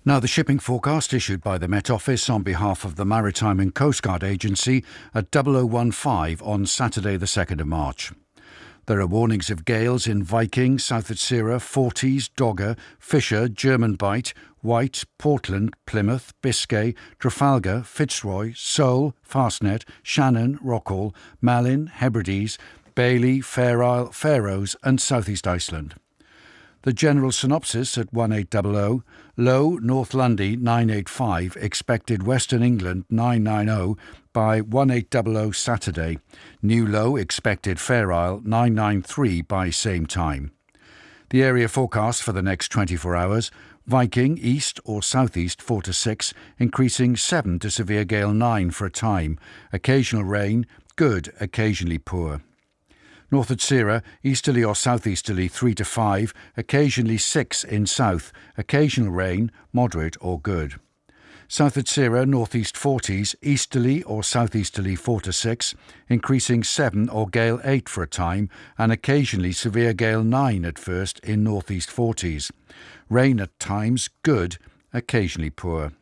Now, the shipping forecast issued by the Met Office on behalf of the Maritime and Coast Guard Agency at 0015 on Saturday the 2nd of March. There are warnings of gales in Viking, South Atsira, Forties, Dogger, Fisher, German Bight, White, Portland, Plymouth, Biscay, Trafalgar, Fitzroy, Seoul, Fastnet, Shannon, Rockall, Malin, Hebrides, Bailey, Fair Isle, Faroes and South East Iceland. The general synopsis at 1800, low North Lundy 985, expected Western England 990 by 1800 Saturday, new low expected Fair Isle 993 by same time. The area forecast for the next 24 hours, Viking east or southeast 4 to 6, increasing 7 to severe gale 9 for a time, occasional rain, good, occasionally poor. North Atsira, easterly or southeasterly 3 to 5, occasionally 6 in south, occasional rain, moderate or good. South Atsira, northeast 40s, easterly or southeasterly 4 to 6, increasing 7 or gale 8 for a time, and occasionally severe gale 9 at first in northeast 40s. Rain at times, good, occasionally poor.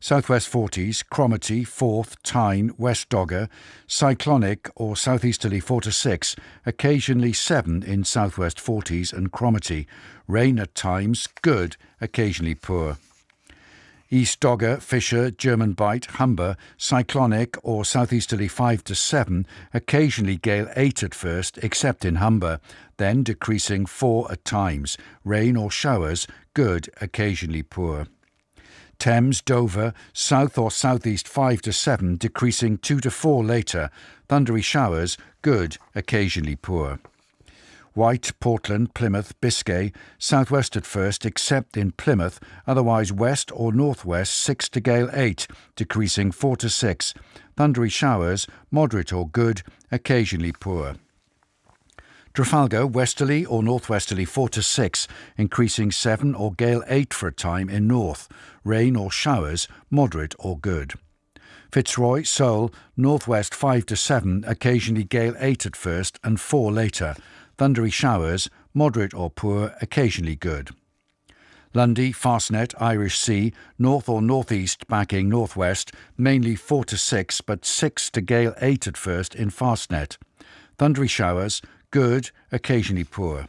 Southwest 40s, Cromarty, Forth, Tyne, West Dogger, cyclonic or southeasterly 4 to 6, occasionally 7 in southwest 40s and Cromarty. Rain at times, good, occasionally poor. East Dogger, Fisher, German Bight, Humber, cyclonic or southeasterly 5 to 7, occasionally gale 8 at first, except in Humber, then decreasing 4 at times. Rain or showers, good, occasionally poor. Thames, Dover, south or southeast 5 to 7, decreasing 2 to 4 later. Thundery showers, good, occasionally poor. White, Portland, Plymouth, Biscay, southwest at first except in Plymouth, otherwise west or northwest 6 to gale 8, decreasing 4 to 6. Thundery showers, moderate or good, occasionally poor. Trafalgar, westerly or northwesterly 4 to 6, increasing 7 or gale 8 for a time in north. Rain or showers, moderate or good. Fitzroy, Seoul, northwest 5 to 7, occasionally gale 8 at first and 4 later. Thundery showers, moderate or poor, occasionally good. Lundy, Fastnet, Irish Sea, north or northeast backing northwest, mainly 4 to 6, but 6 to gale 8 at first in Fastnet. Thundery showers, good, occasionally poor.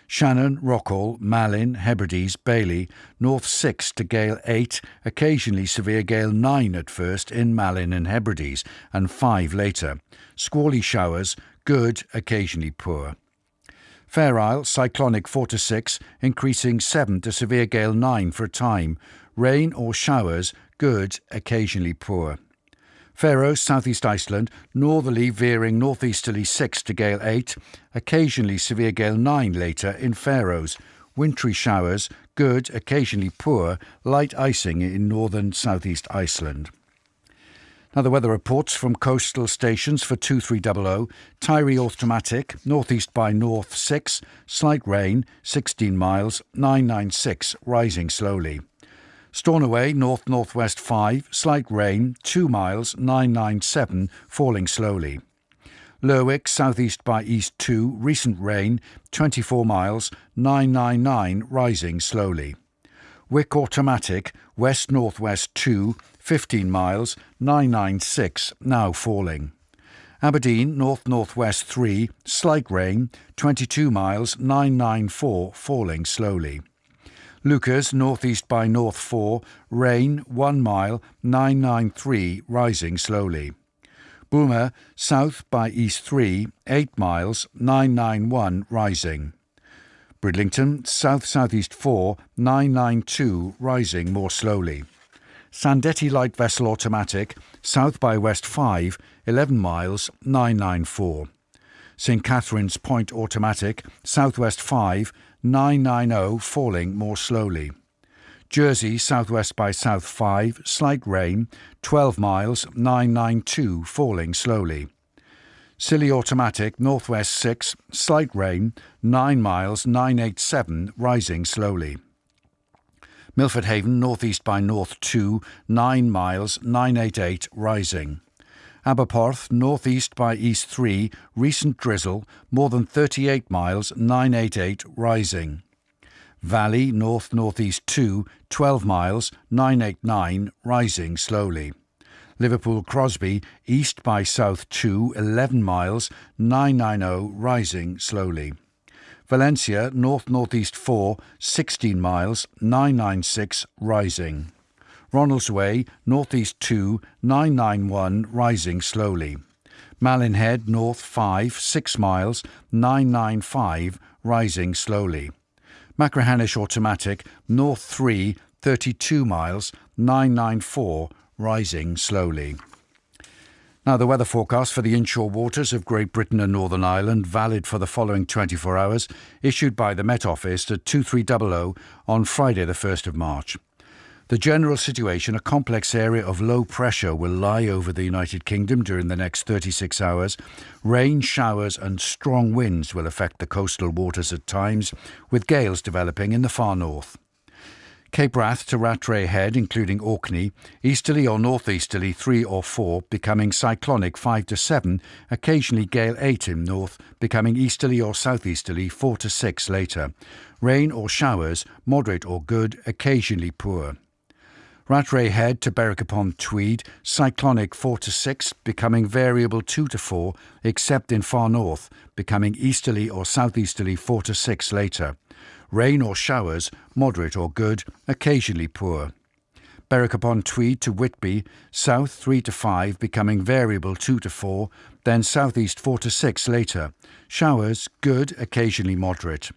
Shannon, Rockall, Malin, Hebrides, Bailey, north 6 to gale 8, occasionally severe gale 9 at first in Malin and Hebrides, and 5 later. Squally showers, good, occasionally poor. Fair Isle, cyclonic 4 to 6, increasing 7 to severe gale 9 for a time. Rain or showers, good, occasionally poor. Faroes, South East Iceland, northerly veering northeasterly 6 to gale 8, occasionally severe gale 9 later in Faroes. Wintry showers, good, occasionally poor, light icing in northern South East Iceland. Now the weather reports from coastal stations for 2300, Tyree automatic, northeast by north 6, slight rain, 16 miles, 996, rising slowly. Stornoway, north-northwest 5, slight rain, 2 miles, 997, falling slowly. Lerwick, southeast by east 2, recent rain, 24 miles, 999, rising slowly. Wick automatic, west-northwest 2, 15 miles, 996, now falling. Aberdeen, north-northwest 3, slight rain, 22 miles, 994, falling slowly. Lucas, northeast by north 4, rain, 1 mile, 993, rising slowly. Boomer, south by east 3, 8 miles, 991, rising. Bridlington, south-southeast 4, 992, rising more slowly. Sandetti light vessel automatic, south by west 5, 11 miles, 994. St Catherine's Point automatic, southwest 5, 990, falling more slowly. Jersey, southwest by south 5, slight rain, 12 miles, 992, falling slowly. Scilly automatic, northwest 6, slight rain, 9 miles, 987, rising slowly. Milford Haven, northeast by north 2, 9 miles, 988, rising. Aberporth, northeast by east 3, recent drizzle, more than 38 miles, 988, rising. Valley, north-northeast 2, 12 miles, 989, rising slowly. Liverpool Crosby, east by south 2, 11 miles, 990, rising slowly. Valencia, north-northeast 4, 16 miles, 996, rising. Ronaldsway, northeast 2, 991, rising slowly. Malin Head, north 5, 6 miles, 995, rising slowly. Machrihanish Automatic, north 3, 32 miles, 994, rising slowly. Now the weather forecast for the inshore waters of Great Britain and Northern Ireland, valid for the following 24 hours, issued by the Met Office at 2300 on Friday the 1st of March. The general situation, a complex area of low pressure, will lie over the United Kingdom during the next 36 hours. Rain, showers and strong winds will affect the coastal waters at times, with gales developing in the far north. Cape Wrath to Rattray Head, including Orkney, easterly or northeasterly 3 or 4, becoming cyclonic 5 to 7, occasionally gale 8 in north, becoming easterly or southeasterly 4 to 6 later. Rain or showers, moderate or good, occasionally poor. Rattray Head to Berwick-upon-Tweed, cyclonic 4 to 6, becoming variable 2 to 4, except in far north, becoming easterly or southeasterly 4 to 6 later. Rain or showers, moderate or good, occasionally poor. Berwick-upon-Tweed to Whitby, south 3 to 5, becoming variable 2 to 4, then southeast 4 to 6 later. Showers, good, occasionally moderate.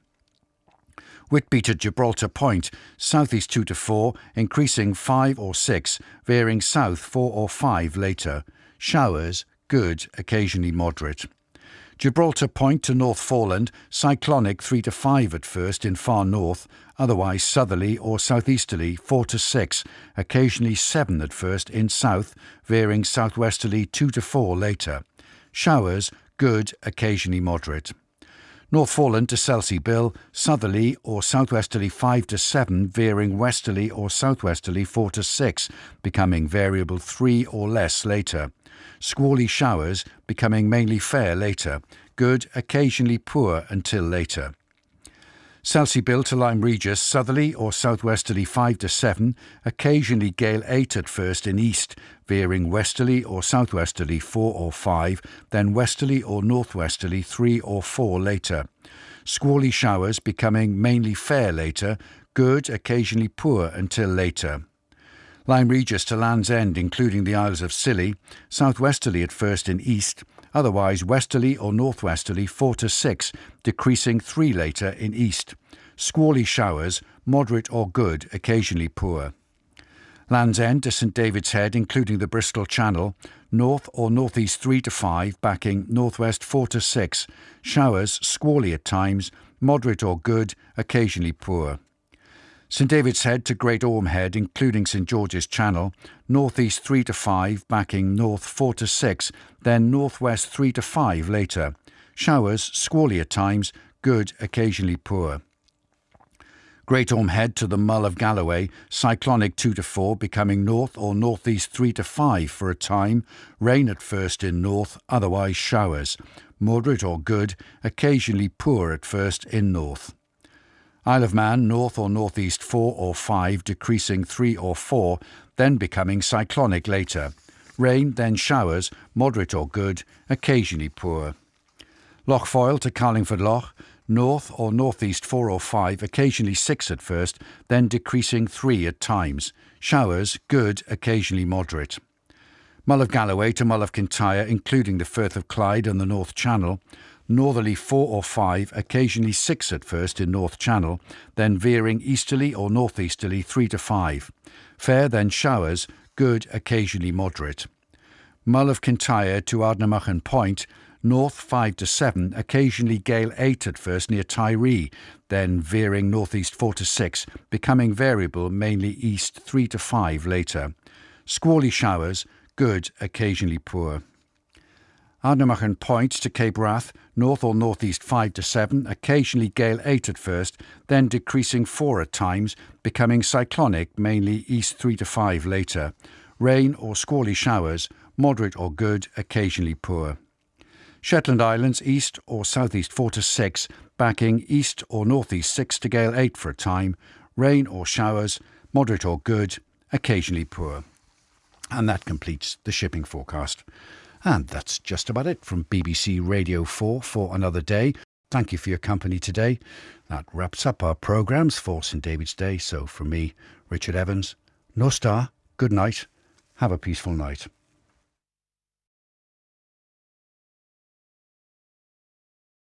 Whitby to Gibraltar Point, southeast 2 to 4, increasing 5 or 6, veering south 4 or 5 later. Showers, good, occasionally moderate. Gibraltar Point to North Foreland, cyclonic 3 to 5 at first in far north, otherwise southerly or southeasterly 4 to 6, occasionally 7 at first in south, veering southwesterly 2 to 4 later. Showers, good, occasionally moderate. North Foreland to Selsey Bill, southerly or southwesterly 5 to 7, veering westerly or southwesterly 4 to 6, becoming variable 3 or less later. Squally showers, becoming mainly fair later. Good, occasionally poor until later. Selsey Bill to Lyme Regis, southerly or southwesterly 5 to 7, occasionally gale 8 at first in east, veering westerly or southwesterly 4 or 5, then westerly or northwesterly 3 or 4 later. Squally showers, becoming mainly fair later. Good, occasionally poor until later. Lyme Regis to Land's End, including the Isles of Scilly, southwesterly at first in east, otherwise westerly or northwesterly 4 to 6, decreasing 3 later in east. Squally showers, moderate or good, occasionally poor. Land's End to St David's Head, including the Bristol Channel, north or northeast 3 to 5, backing northwest 4 to 6. Showers, squally at times, moderate or good, occasionally poor. St David's Head to Great Orme Head, including St George's Channel, northeast 3 to 5, backing north 4 to 6, then northwest 3 to 5 later. Showers, squally at times, good, occasionally poor. Great Orme Head to the Mull of Galloway, cyclonic 2 to 4, becoming north or northeast 3 to 5 for a time. Rain at first in north, otherwise showers. Moderate or good, occasionally poor at first in north. Isle of Man, north or northeast 4 or 5, decreasing 3 or 4, then becoming cyclonic later. Rain, then showers, moderate or good, occasionally poor. Loch Foyle to Carlingford Loch, north or northeast 4 or 5, occasionally 6 at first, then decreasing 3 at times. Showers, good, occasionally moderate. Mull of Galloway to Mull of Kintyre, including the Firth of Clyde and the North Channel, northerly 4 or 5, occasionally 6 at first in North Channel, then veering easterly or northeasterly 3 to 5. Fair, then showers, good, occasionally moderate. Mull of Kintyre to Ardnamurchan Point, north 5 to 7, occasionally gale 8 at first near Tyree, then veering northeast 4 to 6, becoming variable mainly east 3 to 5 later. Squally showers, good, occasionally poor. Ardnamurchan Point to Cape Wrath, north or northeast 5 to 7, occasionally gale 8 at first, then decreasing 4 at times, becoming cyclonic, mainly east 3 to 5 later. Rain or squally showers, moderate or good, occasionally poor. Shetland Islands, east or southeast 4 to 6, backing east or northeast 6 to gale 8 for a time, rain or showers, moderate or good, occasionally poor. And that completes the shipping forecast. And that's just about it from BBC Radio 4 for another day. Thank you for your company today. That wraps up our programmes for St David's Day. So from me, Richard Evans, no star, good night, have a peaceful night.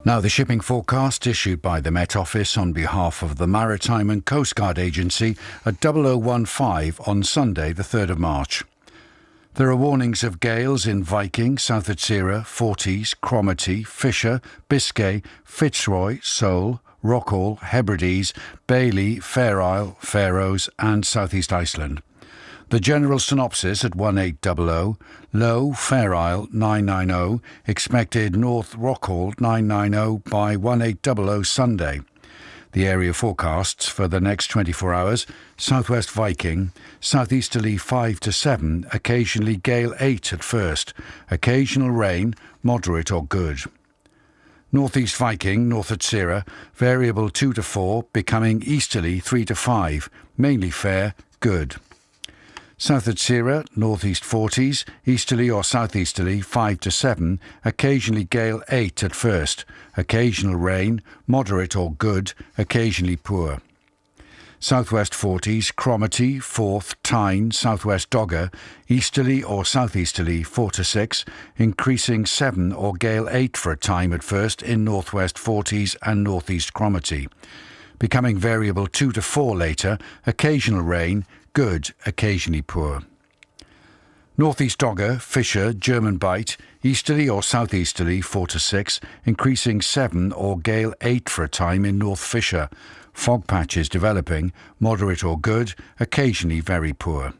Now, the shipping forecast issued by the Met Office on behalf of the Maritime and Coast Guard Agency at 0015 on Sunday, the 3rd of March. There are warnings of gales in Viking, South Atsira, Forties, Cromarty, Fisher, Biscay, Fitzroy, Seoul, Rockall, Hebrides, Bailey, Fair Isle, Faroes and South East Iceland. The general synopsis at 1800, low Fair Isle 990, expected North Rockall 990 by 1800 Sunday. The area forecasts for the next 24 hours, southwest Viking, southeasterly 5 to 7, occasionally gale 8 at first, occasional rain, moderate or good. Northeast Viking, North Atsira, variable 2 to 4, becoming easterly 3 to 5, mainly fair, good. South Atsira, northeast 40s, easterly or southeasterly 5 to 7, occasionally gale 8 at first, occasional rain, moderate or good, occasionally poor. Southwest 40s, Cromarty, 4th, Tyne, southwest Dogger, easterly or southeasterly 4 to 6, increasing 7 or gale 8 for a time at first in northwest 40s and northeast Cromarty, becoming variable 2 to 4 later, occasional rain, good, occasionally poor. Northeast Dogger, Fisher, German Bight, easterly or southeasterly 4 to 6, increasing 7 or gale 8 for a time in North Fisher. Fog patches developing, moderate or good, occasionally very poor.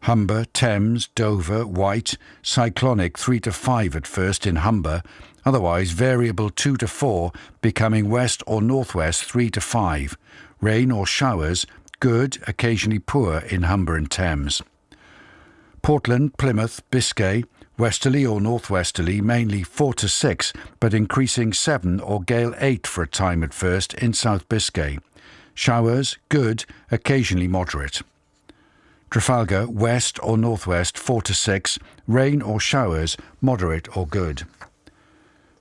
Humber, Thames, Dover, White, cyclonic 3 to 5 at first in Humber, otherwise variable 2 to 4, becoming west or northwest 3 to 5. Rain or showers, good, occasionally poor in Humber and Thames. Portland, Plymouth, Biscay, westerly or northwesterly, mainly 4 to 6, but increasing 7 or gale 8 for a time at first in South Biscay. Showers, good, occasionally moderate. Trafalgar, west or northwest 4 to 6, rain or showers, moderate or good.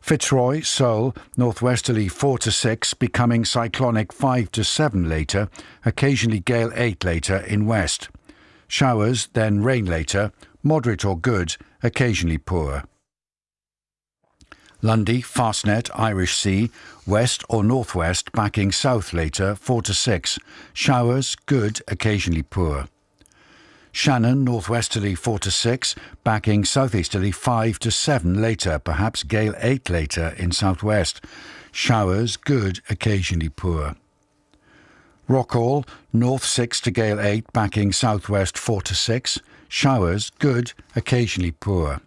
Fitzroy, Seoul, northwesterly 4 to 6, becoming cyclonic 5 to 7 later, occasionally gale 8 later in west. Showers, then rain later, moderate or good, occasionally poor. Lundy, Fastnet, Irish Sea, west or northwest, backing south later 4 to 6. Showers, good, occasionally poor. Shannon, northwesterly 4 to 6, backing southeasterly 5 to 7 later, perhaps gale 8 later in southwest. Showers, good, occasionally poor. Rockall, north 6 to gale 8, backing southwest 4 to 6. Showers, good, occasionally poor.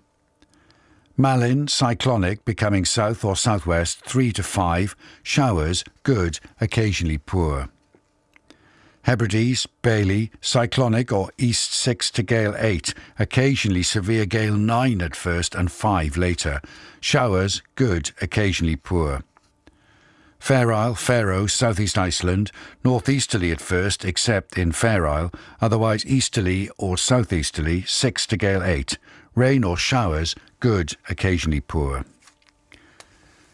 Malin, cyclonic, becoming south or southwest 3 to 5. Showers, good, occasionally poor. Hebrides, Bailey, cyclonic or east 6 to gale 8, occasionally severe gale 9 at first and 5 later. Showers, good, occasionally poor. Fair Isle, Faroes, southeast Iceland, northeasterly at first except in Fair Isle, otherwise easterly or southeasterly 6 to gale 8. Rain or showers, good, occasionally poor.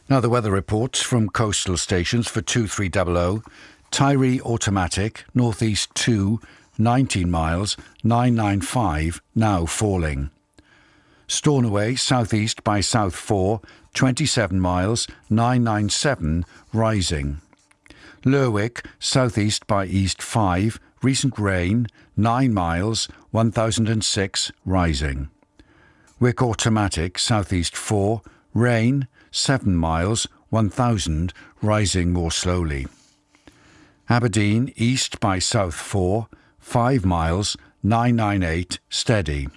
Now the weather reports from coastal stations for 2300. Tyree automatic, northeast 2, 19 miles, 995, now falling. Stornoway, southeast by south 4, 27 miles, 997, rising. Lerwick, southeast by east 5, recent rain, 9 miles, 1006, rising. Wick automatic, southeast 4, rain, 7 miles, 1000, rising more slowly. Aberdeen, east by south 4, 5 miles, 998, steady.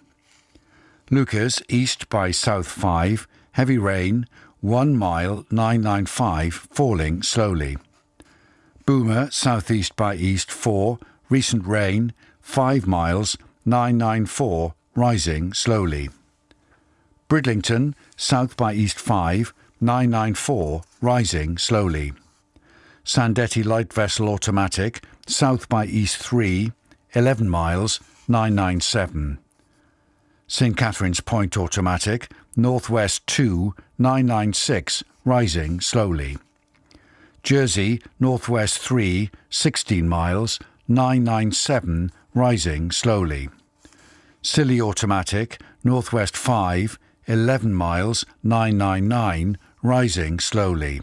Lucas, east by south 5, heavy rain, 1 mile, 995, falling slowly. Boomer, southeast by east 4, recent rain, 5 miles, 994, rising slowly. Bridlington, south by east 5, 994, rising slowly. Sandetti light vessel automatic, south by east 3, 11 miles, 997. St Catherine's Point automatic, northwest 2, 996, rising slowly. Jersey, northwest 3, 16 miles, 997, rising slowly. Scilly automatic, northwest 5, 11 miles, 999, rising slowly.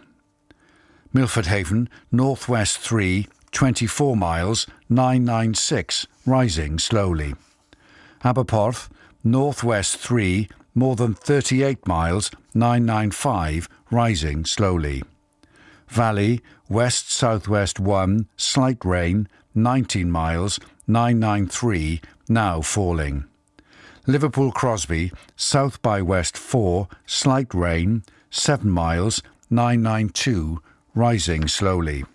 Milford Haven, northwest 3, 24 miles, 996, rising slowly. Aberporth, northwest 3, more than 38 miles, 995, rising slowly. Valley, west-southwest 1, slight rain, 19 miles, 993, now falling. Liverpool Crosby, south by west 4, slight rain, 7 miles, 992, rising slowly.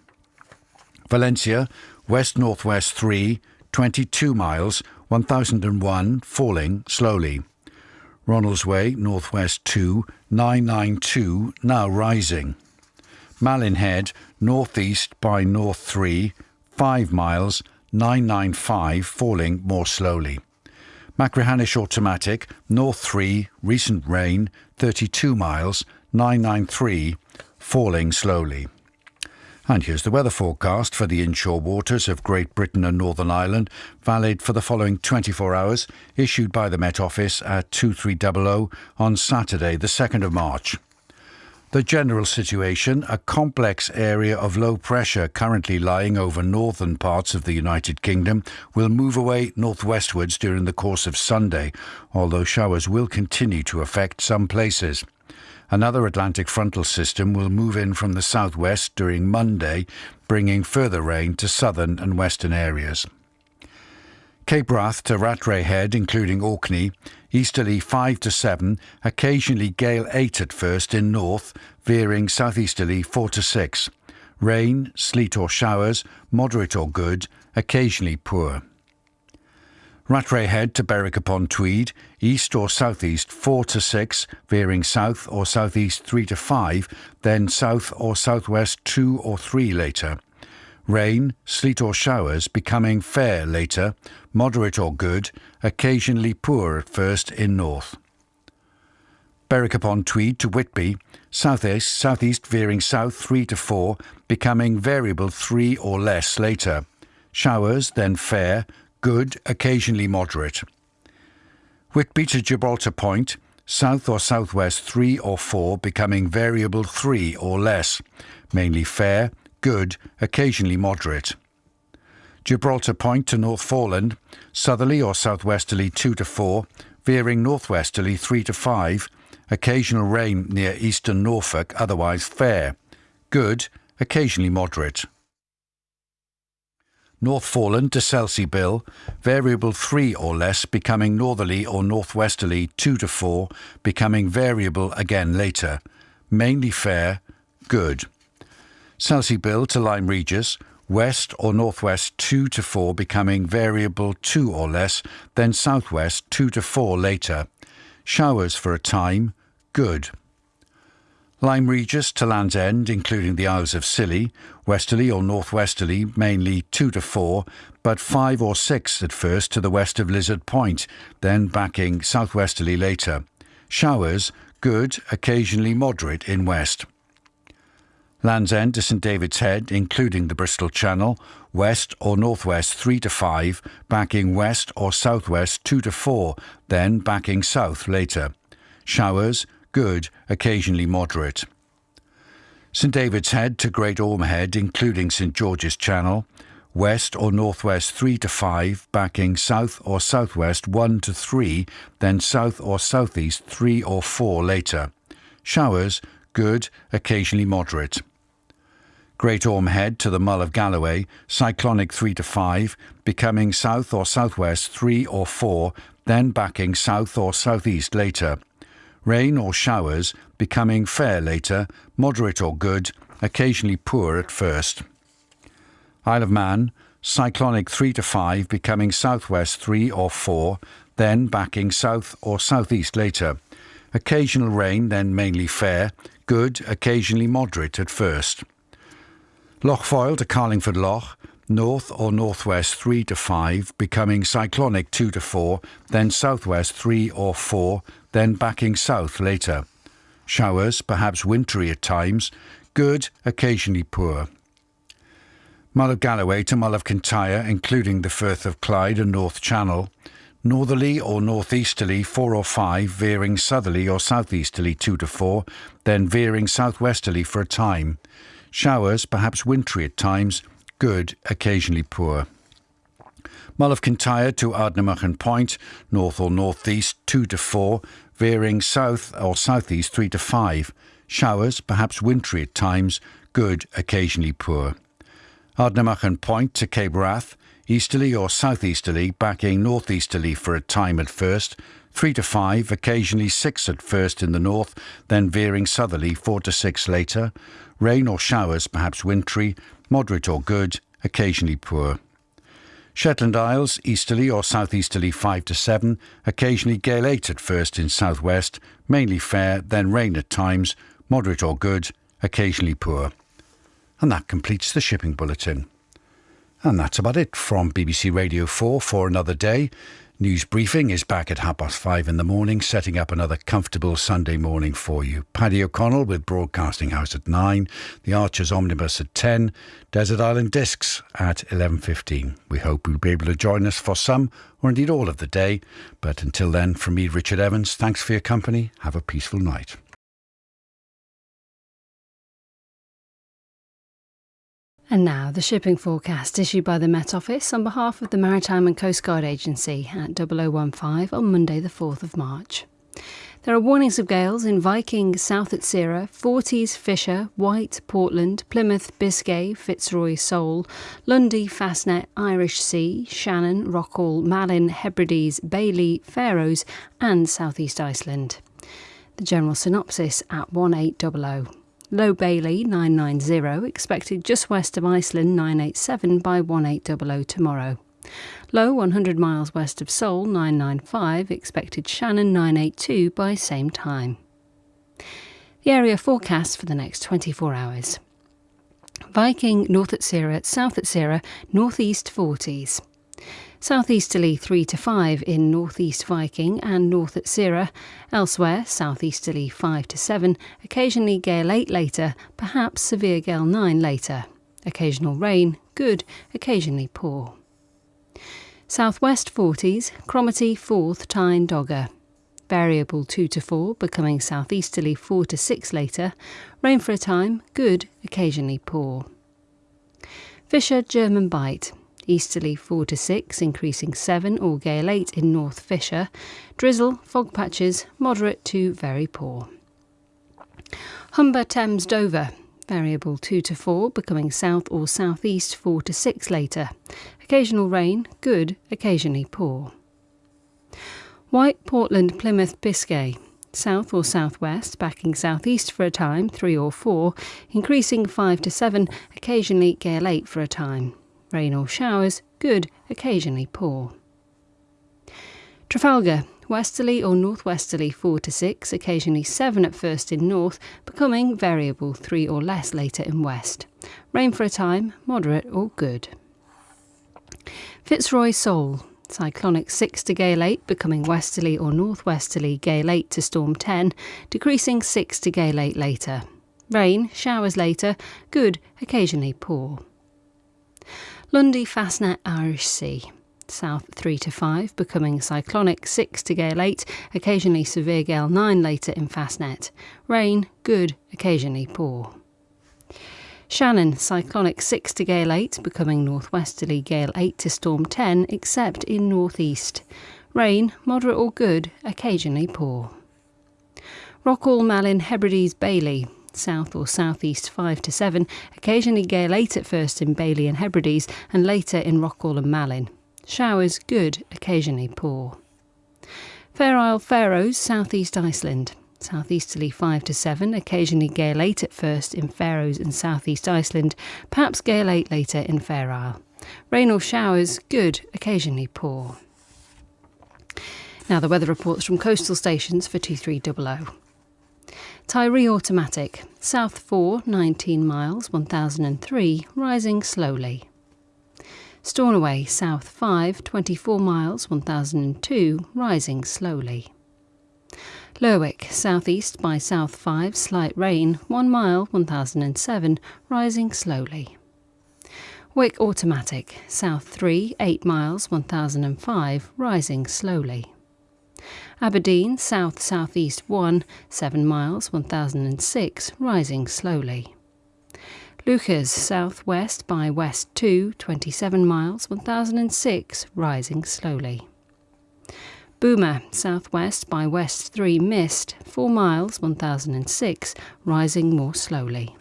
Valencia, west-northwest 3, 22 miles, 1001, falling slowly. Ronaldsway, northwest 2, 992, now rising. Malin Head, northeast by north 3, 5 miles, 995, falling more slowly. Machrihanish automatic, north 3, recent rain, 32 miles, 993, falling slowly. And here's the weather forecast for the inshore waters of Great Britain and Northern Ireland, valid for the following 24 hours, issued by the Met Office at 2300 on Saturday, the 2nd of March. The general situation: a complex area of low pressure currently lying over northern parts of the United Kingdom will move away northwestwards during the course of Sunday, although showers will continue to affect some places. Another Atlantic frontal system will move in from the southwest during Monday, bringing further rain to southern and western areas. Cape Wrath to Rattray Head, including Orkney, easterly 5 to 7, occasionally gale 8 at first in north, veering southeasterly 4 to 6. Rain, sleet or showers, moderate or good, occasionally poor. Rattray Head to Berwick-upon-Tweed, east or southeast 4 to 6, veering south or southeast 3 to 5, then south or southwest 2 or 3 later. Rain, sleet or showers becoming fair later, moderate or good, occasionally poor at first in north. Berwick-upon-Tweed to Whitby, southeast veering south 3 to 4, becoming variable 3 or less later. Showers, then fair, good, occasionally moderate. Whitby to Gibraltar Point, south or southwest 3 or 4, becoming variable 3 or less. Mainly fair, good, occasionally moderate. Gibraltar Point to North Foreland, southerly or southwesterly 2 to 4, veering northwesterly 3 to 5, occasional rain near eastern Norfolk, otherwise fair, good, occasionally moderate. North Foreland to Selsey-Bill, variable 3 or less, becoming northerly or northwesterly 2 to 4, becoming variable again later, mainly fair, good. Selsey-Bill to Lyme Regis, west or northwest 2 to 4, becoming variable 2 or less, then southwest 2 to 4 later. Showers for a time, good. Lyme Regis to Land's End, including the Isles of Scilly, westerly or northwesterly, mainly 2 to 4, but 5 or 6 at first to the west of Lizard Point, then backing southwesterly later. Showers, good, occasionally moderate in west. Land's End to St David's Head, including the Bristol Channel, west or northwest 3 to 5, backing west or southwest 2 to 4, then backing south later. Showers, good, occasionally moderate. St David's Head to Great Orme Head, including St George's Channel, west or northwest 3 to 5, backing south or southwest 1 to 3, then south or southeast 3 or 4 later. Showers, good, occasionally moderate. Great Orme Head to the Mull of Galloway, cyclonic 3 to 5, becoming south or southwest 3 or 4, then backing south or southeast later. Rain or showers, becoming fair later, moderate or good, occasionally poor at first. Isle of Man, cyclonic 3 to 5, becoming southwest 3 or 4, then backing south or southeast later. Occasional rain, then mainly fair, good, occasionally moderate at first. Loch Foyle to Carlingford Loch, north or northwest 3 to 5, becoming cyclonic 2 to 4, then southwest 3 or 4, then backing south later. Showers, perhaps wintry at times, good, occasionally poor. Mull of Galloway to Mull of Kintyre, including the Firth of Clyde and North Channel, northerly or northeasterly 4 or 5, veering southerly or southeasterly 2 to 4, then veering southwesterly for a time. Showers, perhaps wintry at times, good, occasionally poor. Mull of Kintyre to Ardnamurchan Point, north or northeast 2 to 4, veering south or southeast 3 to 5. Showers, perhaps wintry at times, good, occasionally poor. Ardnamurchan Point to Cape Wrath, easterly or southeasterly, backing northeasterly for a time at first, 3 to 5, occasionally 6 at first in the north, then veering southerly 4 to 6 later. Rain or showers, perhaps wintry, moderate or good, occasionally poor. Shetland Isles, easterly or southeasterly 5 to 7, occasionally gale 8 at first in southwest, mainly fair, then rain at times, moderate or good, occasionally poor. And that completes the shipping bulletin. And that's about it from BBC Radio 4 for another day. News briefing is back at 5:30 in the morning, setting up another comfortable Sunday morning for you. Paddy O'Connell with Broadcasting House at 9, the Archers Omnibus at 10, Desert Island Discs at 11:15. We hope you'll be able to join us for some, or indeed all of the day. But until then, from me, Richard Evans, thanks for your company. Have a peaceful night. And now, the shipping forecast issued by the Met Office on behalf of the Maritime and Coast Guard Agency at 0015 on Monday the 4th of March. There are warnings of gales in Viking, South at Sierra, Forties, Fisher, White, Portland, Plymouth, Biscay, Fitzroy, Seoul, Lundy, Fastnet, Irish Sea, Shannon, Rockall, Malin, Hebrides, Bailey, Faroes and South East Iceland. The general synopsis at 1800. Low Bailey 990, expected just west of Iceland 987 by 1800 tomorrow. Low 100 miles west of Seoul 995, expected Shannon 982 by same time. The area forecast for the next 24 hours. Viking, North at Sierra, South at Sierra, northeast 40s. Southeasterly 3 to 5 in northeast Viking and north at Sierra. Elsewhere, southeasterly 5 to 7, occasionally gale 8 later, perhaps severe gale 9 later. Occasional rain, good, occasionally poor. Southwest 40s, Cromarty, Forth, Tyne, Dogger. Variable 2 to 4, becoming southeasterly 4 to 6 later. Rain for a time, good, occasionally poor. Fisher, German Bight. Easterly 4 to 6, increasing 7 or gale 8 in North Fisher. Drizzle, fog patches, moderate to very poor. Humber, Thames, Dover. Variable 2 to 4, becoming south or southeast 4 to 6 later. Occasional rain, good, occasionally poor. White, Portland, Plymouth, Biscay. South or southwest, backing southeast for a time, 3 or 4, increasing 5 to 7, occasionally gale 8 for a time. Rain or showers, good, occasionally poor. Trafalgar, westerly or northwesterly 4 to 6, occasionally 7 at first in north, becoming variable 3 or less later in west. Rain for a time, moderate or good. Fitzroy, Seoul, cyclonic 6 to gale 8, becoming westerly or northwesterly gale 8 to storm 10, decreasing 6 to gale 8 later. Rain, showers later, good, occasionally poor. Lundy, Fastnet, Irish Sea. South 3 to 5, becoming cyclonic 6 to gale 8, occasionally severe gale 9 later in Fastnet. Rain, good, occasionally poor. Shannon, cyclonic 6 to gale 8, becoming northwesterly gale 8 to storm 10, except in northeast. Rain, moderate or good, occasionally poor. Rockall, Malin, Hebrides, Bailey. South or southeast 5 to 7, occasionally gale 8 at first in Bailey and Hebrides and later in Rockall and Malin. Showers good, occasionally poor. Fair Isle, Faroes, southeast Iceland. Southeasterly 5 to 7, occasionally gale 8 at first in Faroes and southeast Iceland, perhaps gale 8 later in Fair Isle. Rain or showers good, occasionally poor. Now the weather reports from coastal stations for 2300. Tyree automatic, south 4, 19 miles, 1003, rising slowly. Stornoway, south 5, 24 miles, 1002, rising slowly. Lerwick, southeast by south 5, slight rain, 1 mile, 1007, rising slowly. Wick automatic, south 3, 8 miles, 1005, rising slowly. Aberdeen, south-southeast 1, 7 miles, 1006, rising slowly. Lucas, southwest by west 2, 27 miles, 1006, rising slowly. Boomer, southwest by west 3, mist, 4 miles, 1006, rising more slowly.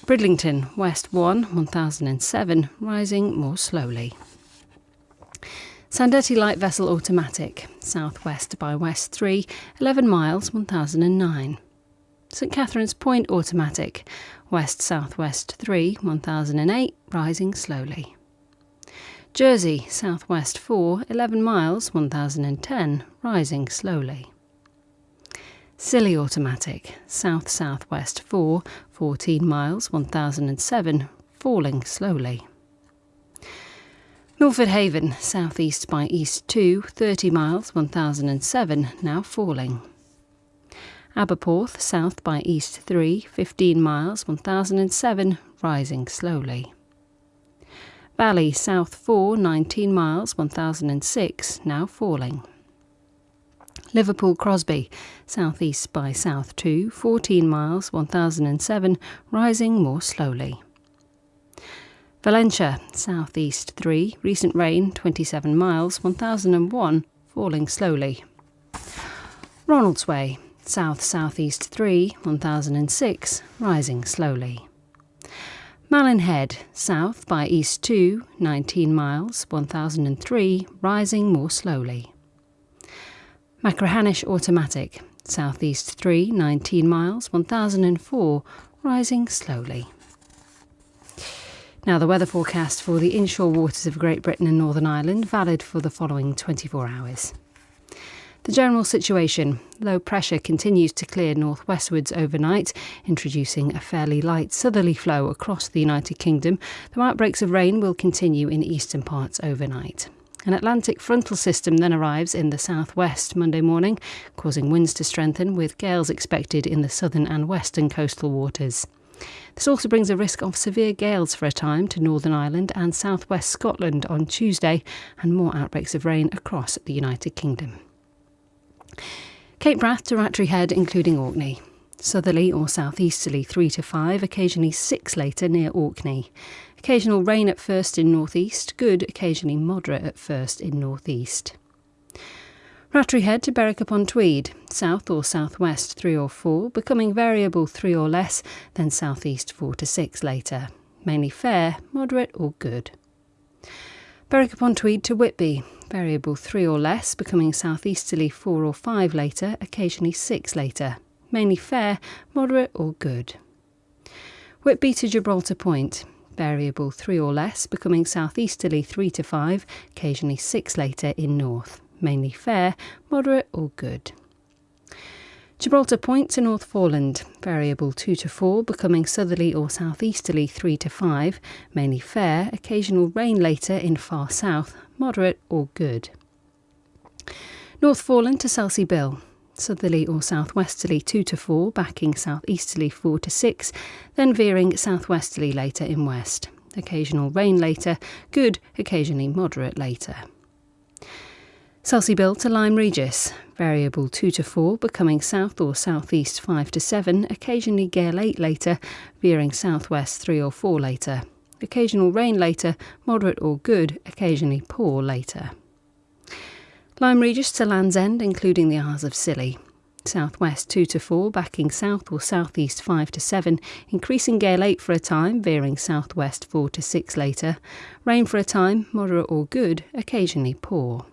Bridlington, west 1, 1007, rising more slowly. Sandetti light vessel automatic, southwest by west 3, 11 miles, 1009. St Catherine's Point automatic, west-southwest 3, 1008, rising slowly. Jersey, southwest 4, 11 miles, 1010, rising slowly. Scilly automatic, south-southwest 4, 14 miles, 1007, falling slowly. Milford Haven, southeast by east 2, 30 miles, 1007, now falling. Aberporth, south by east 3, 15 miles, 1007, rising slowly. Valley, south 4, 19 miles, 1006, now falling. Liverpool Crosby, southeast by south 2, 14 miles, 1007, rising more slowly. Valentia, southeast 3, recent rain, 27 miles, 1001, falling slowly. Ronaldsway, south-southeast 3, 1006, rising slowly. Malin Head, south by east 2, 19 miles, 1003, rising more slowly. Machrihanish automatic, southeast 3, 19 miles, 1004, rising slowly. Now the weather forecast for the inshore waters of Great Britain and Northern Ireland, valid for the following 24 hours. The general situation: low pressure continues to clear northwestwards overnight, introducing a fairly light southerly flow across the United Kingdom, though outbreaks of rain will continue in eastern parts overnight. An Atlantic frontal system then arrives in the southwest Monday morning, causing winds to strengthen, with gales expected in the southern and western coastal waters. This also brings a risk of severe gales for a time to Northern Ireland and southwest Scotland on Tuesday, and more outbreaks of rain across the United Kingdom. Cape Wrath to Rattray Head, including Orkney. Southerly or southeasterly 3 to 5, occasionally 6 later near Orkney. Occasional rain at first in northeast, good, occasionally moderate at first in northeast. Rattray Head to Berwick upon Tweed, south or southwest 3 or 4, becoming variable 3 or less, then southeast 4 to 6 later. Mainly fair, moderate or good. Berwick upon Tweed to Whitby, variable 3 or less, becoming southeasterly 4 or 5 later, occasionally 6 later. Mainly fair, moderate or good. Whitby to Gibraltar Point, variable 3 or less, becoming southeasterly 3 to 5, occasionally 6 later in north. Mainly fair, moderate or good. Gibraltar Point to North Foreland, variable 2 to 4, becoming southerly or southeasterly 3 to 5, mainly fair, occasional rain later in far south, moderate or good. North Foreland to Selsey Bill, southerly or southwesterly 2 to 4, backing southeasterly 4 to 6, then veering southwesterly later in west. Occasional rain later, good, occasionally moderate later. Selsey Bill to Lyme Regis, variable 2 to 4, becoming south or southeast 5 to 7, occasionally gale 8 later, veering southwest 3 or 4 later. Occasional rain later, moderate or good, occasionally poor later. Lyme Regis to Land's End, including the Isles of Scilly. Southwest 2 to 4, backing south or southeast 5 to 7, increasing gale 8 for a time, veering southwest 4 to 6 later. Rain for a time, moderate or good, occasionally poor.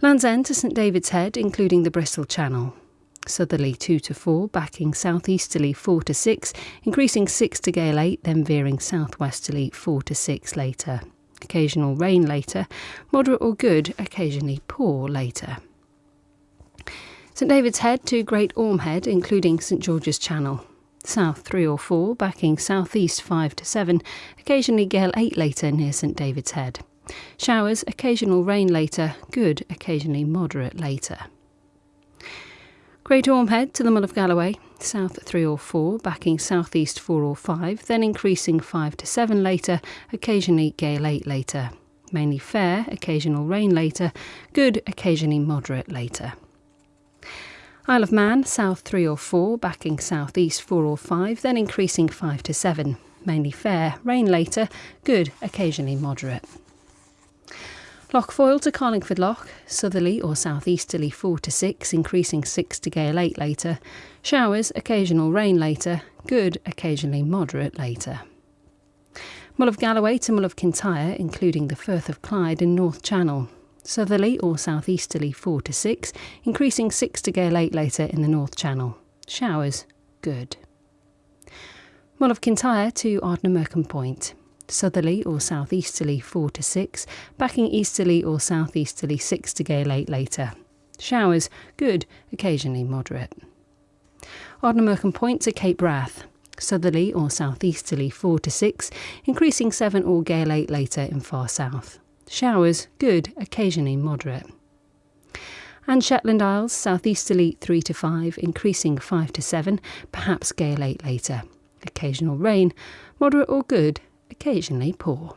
Land's End to St David's Head, including the Bristol Channel. Southerly 2 to 4, backing southeasterly 4 to 6, increasing 6 to gale 8, then veering southwesterly 4 to 6 later. Occasional rain later, moderate or good, occasionally poor later. St David's Head to Great Orme Head, including St George's Channel. South 3 or 4, backing southeast 5 to 7, occasionally gale 8 later near St David's Head. Showers, occasional rain later, good, occasionally moderate later. Great Orme Head to the Mull of Galloway, south 3 or 4, backing southeast 4 or 5, then increasing 5 to 7 later, occasionally gale 8 later. Mainly fair, occasional rain later, good, occasionally moderate later. Isle of Man, south 3 or 4, backing southeast 4 or 5, then increasing 5 to 7. Mainly fair, rain later, good, occasionally moderate. Loch Foyle to Carlingford Loch, southerly or southeasterly 4 to 6, increasing 6 to gale 8 later. Showers, occasional rain later, good, occasionally moderate later. Mull of Galloway to Mull of Kintyre, including the Firth of Clyde in North Channel. Southerly or southeasterly 4 to 6, increasing 6 to gale 8 later in the North Channel. Showers, good. Mull of Kintyre to Ardnamurchan Point. Southerly or southeasterly 4 to 6, backing easterly or southeasterly 6 to gale 8 later. Showers, good, occasionally moderate. Ardnamurchan Point to Cape Wrath. Southerly or southeasterly 4 to 6, increasing 7 or gale 8 later in far south. Showers, good, occasionally moderate. And Shetland Isles, southeasterly 3 to 5, increasing 5 to 7, perhaps gale 8 later. Occasional rain, moderate or good, occasionally poor.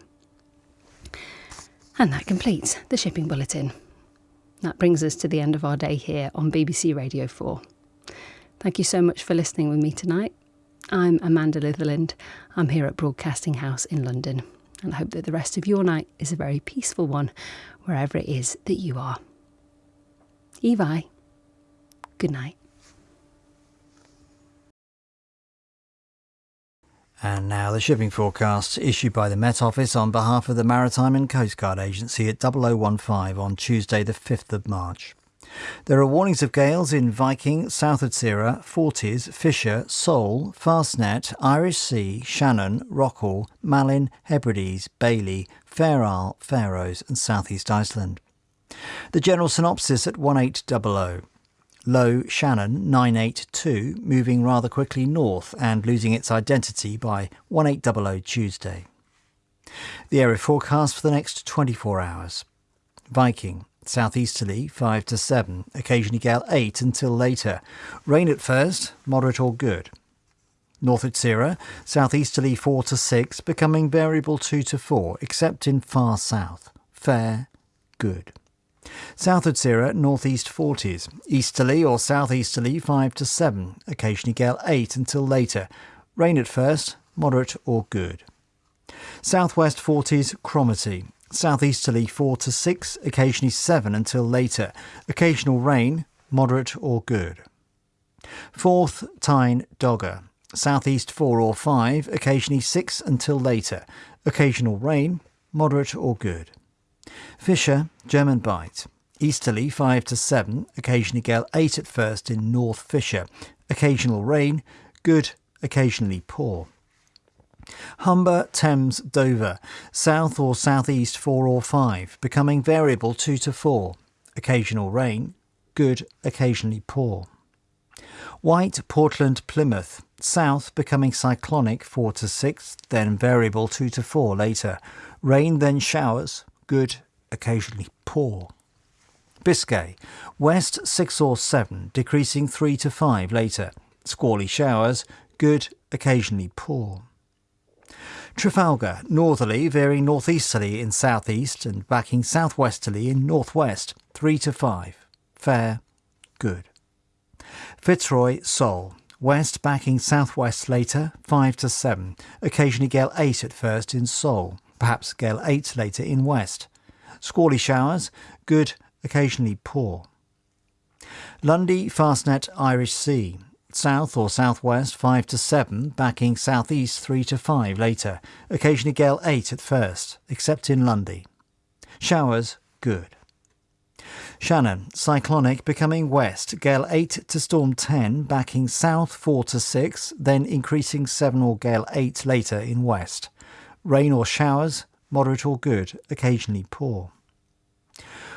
And that completes the shipping bulletin. That brings us to the end of our day here on BBC Radio 4. Thank you so much for listening with me tonight. I'm Amanda Litherland. I'm here at Broadcasting House in London, and I hope that the rest of your night is a very peaceful one, wherever it is that you are. Evi, good night. And now the shipping forecast issued by the Met Office on behalf of the Maritime and Coast Guard Agency at 0015 on Tuesday the 5th of March. There are warnings of gales in Viking, South Adsera, Forties, Fisher, Seoul, Fastnet, Irish Sea, Shannon, Rockall, Malin, Hebrides, Bailey, Fair Isle, Faroes and South East Iceland. The general synopsis at 1800. Low Shannon 982, moving rather quickly north and losing its identity by 1800 Tuesday. The area forecast for the next 24 hours. Viking, southeasterly 5 to 7, occasionally gale 8 until later. Rain at first, moderate or good. North Adsera, southeasterly 4 to 6, becoming variable 2 to 4, except in far south. Fair, good. South Adsera, northeast 40s, easterly or southeasterly 5 to 7, occasionally gale 8 until later. Rain at first, moderate or good. Southwest 40s, Cromarty, southeasterly 4 to 6, occasionally 7 until later. Occasional rain, moderate or good. Forth Tyne Dogger, southeast 4 or 5, occasionally 6 until later. Occasional rain, moderate or good. Fisher, German Bight, easterly 5 to 7, occasionally gale 8 at first in North Fisher. Occasional rain, good, occasionally poor. Humber, Thames, Dover, south or southeast 4 or 5, becoming variable 2 to 4. Occasional rain, good, occasionally poor. White, Portland, Plymouth, south becoming cyclonic 4 to 6, then variable 2 to 4 later. Rain, then showers, good, occasionally poor. Biscay, west 6 or 7, decreasing 3 to 5 later. Squally showers, good, occasionally poor. Trafalgar, northerly, veering northeasterly in southeast and backing southwesterly in northwest, 3 to 5. Fair, good. Fitzroy, Seoul, west backing southwest later, 5 to 7. Occasionally gale 8 at first in Seoul, perhaps gale 8 later in west. Squally showers, good, occasionally poor. Lundy, Fastnet, Irish Sea, south or southwest 5 to 7, backing southeast 3 to 5 later. Occasionally gale 8 at first, except in Lundy. Showers, good. Shannon, cyclonic, becoming west, gale 8 to storm 10, backing south 4 to 6, then increasing 7 or gale 8 later in west. Rain or showers, moderate or good, occasionally poor.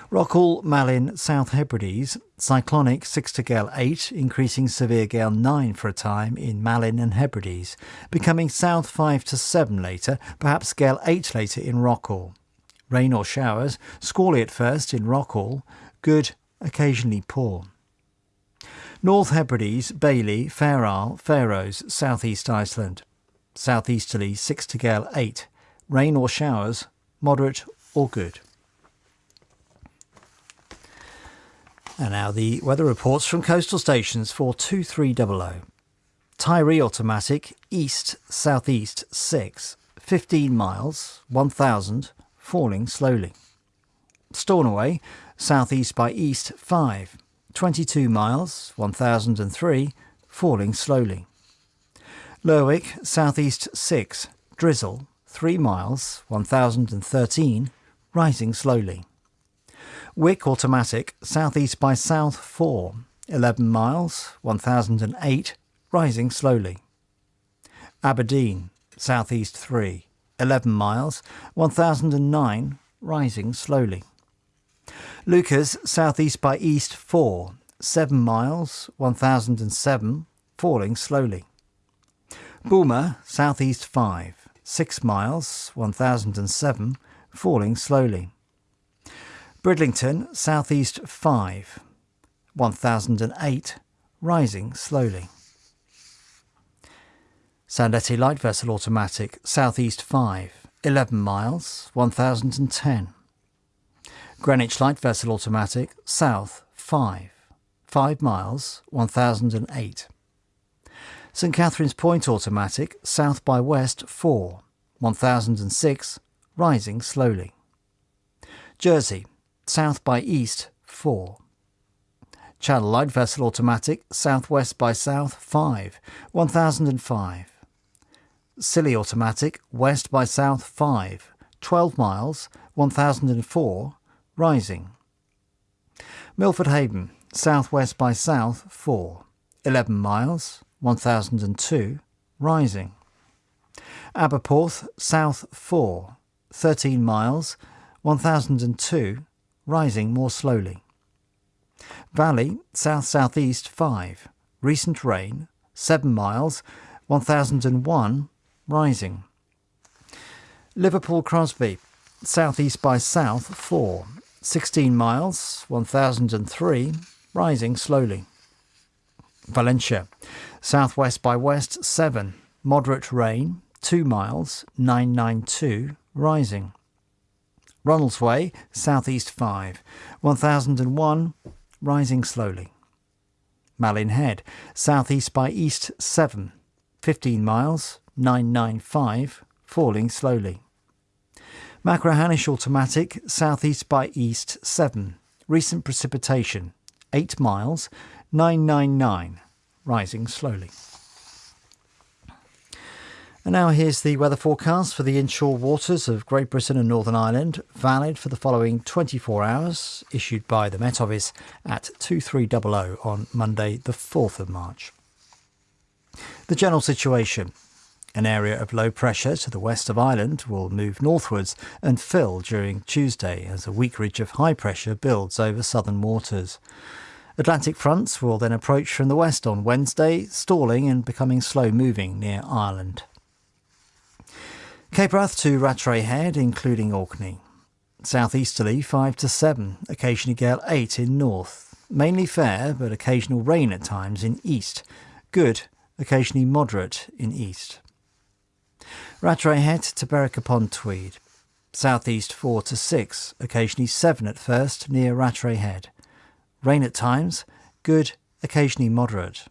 Rockall, Malin, South Hebrides, cyclonic 6 to gale 8, increasing severe gale 9 for a time in Malin and Hebrides, becoming south 5 to 7 later, perhaps gale 8 later in Rockall. Rain or showers, squally at first in Rockall, good, occasionally poor. North Hebrides, Bailey, Fair Isle, Faroes, South East Iceland. Southeasterly 6 to gale 8, rain or showers, moderate or good. And now the weather reports from coastal stations for 2300. Tyree automatic, east-southeast 6, 15 miles, 1000, falling slowly. Stornoway, southeast by east 5, 22 miles, 1003, falling slowly. Lerwick, southeast 6, drizzle, 3 miles, 1013, rising slowly. Wick automatic, southeast by south 4, 11 miles, 1008, rising slowly. Aberdeen, southeast 3, 11 miles, 1009, rising slowly. Lucas, southeast by east 4, 7 miles, 1007, falling slowly. Boomer, southeast 5, 6 miles, 1007, falling slowly. Bridlington, southeast 5, 1008, rising slowly. Sandetti light vessel automatic, southeast 5, 11 miles, 1010. Greenwich light vessel automatic, south 5, 5 miles, 1008. St Catherine's Point automatic, south by west 4, 1006, rising slowly. Jersey, south by east 4. Channel light vessel automatic, southwest by south 5, 1005. Scilly automatic, west by south 5, 12 miles, 1004, rising. Milford Haven, southwest by south 4, 11 miles, 1002, rising. Aberporth, south 4, 13 miles, 1002, rising more slowly. Valley, south-southeast 5, recent rain, 7 miles, 1001, rising. Liverpool Crosby, southeast by south 4, 16 miles, 1003, rising slowly. Valencia, southwest by west 7, moderate rain, 2 miles, 992, rising. Ronaldsway, southeast 5, 1001, rising slowly. Malin Head, southeast by east 7, 15 miles, 995, falling slowly. Machrihanish automatic, southeast by east 7, recent precipitation, 8 miles, 999, rising slowly. And now here's the weather forecast for the inshore waters of Great Britain and Northern Ireland, valid for the following 24 hours, issued by the Met Office at 2300 on Monday the 4th of March. The general situation. An area of low pressure to the west of Ireland will move northwards and fill during Tuesday as a weak ridge of high pressure builds over southern waters. Atlantic fronts will then approach from the west on Wednesday, stalling and becoming slow-moving near Ireland. Cape Wrath to Rattray Head, including Orkney. Southeasterly 5 to 7, occasionally gale 8 in north. Mainly fair, but occasional rain at times in east. Good, occasionally moderate in east. Rattray Head to Berwick upon Tweed. Southeast 4 to 6, occasionally 7 at first near Rattray Head. Rain at times, good, occasionally moderate.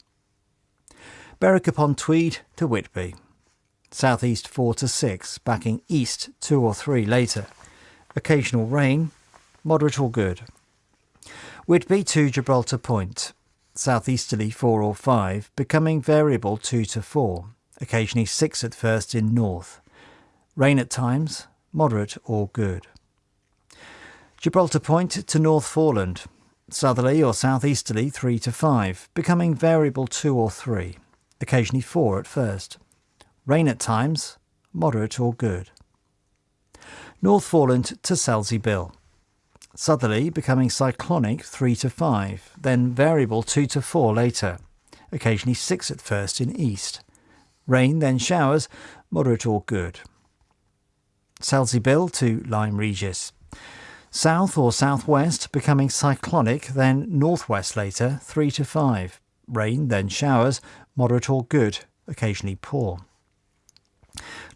Berwick upon Tweed to Whitby. Southeast 4 to 6, backing east 2 or 3 later. Occasional rain, moderate or good. Whitby to Gibraltar Point. Southeasterly 4 or 5, becoming variable 2 to 4. Occasionally 6 at first in north. Rain at times, moderate or good. Gibraltar Point to North Foreland. Southerly or southeasterly 3 to 5, becoming variable 2 or 3. Occasionally 4 at first. Rain at times, moderate or good. North Foreland to Selsey Bill. Southerly becoming cyclonic 3 to 5, then variable 2 to 4 later, occasionally 6 at first in east. Rain, then showers, moderate or good. Salsibill to Lyme Regis. South or southwest becoming cyclonic, then northwest later, 3 to 5. Rain, then showers, moderate or good, occasionally poor.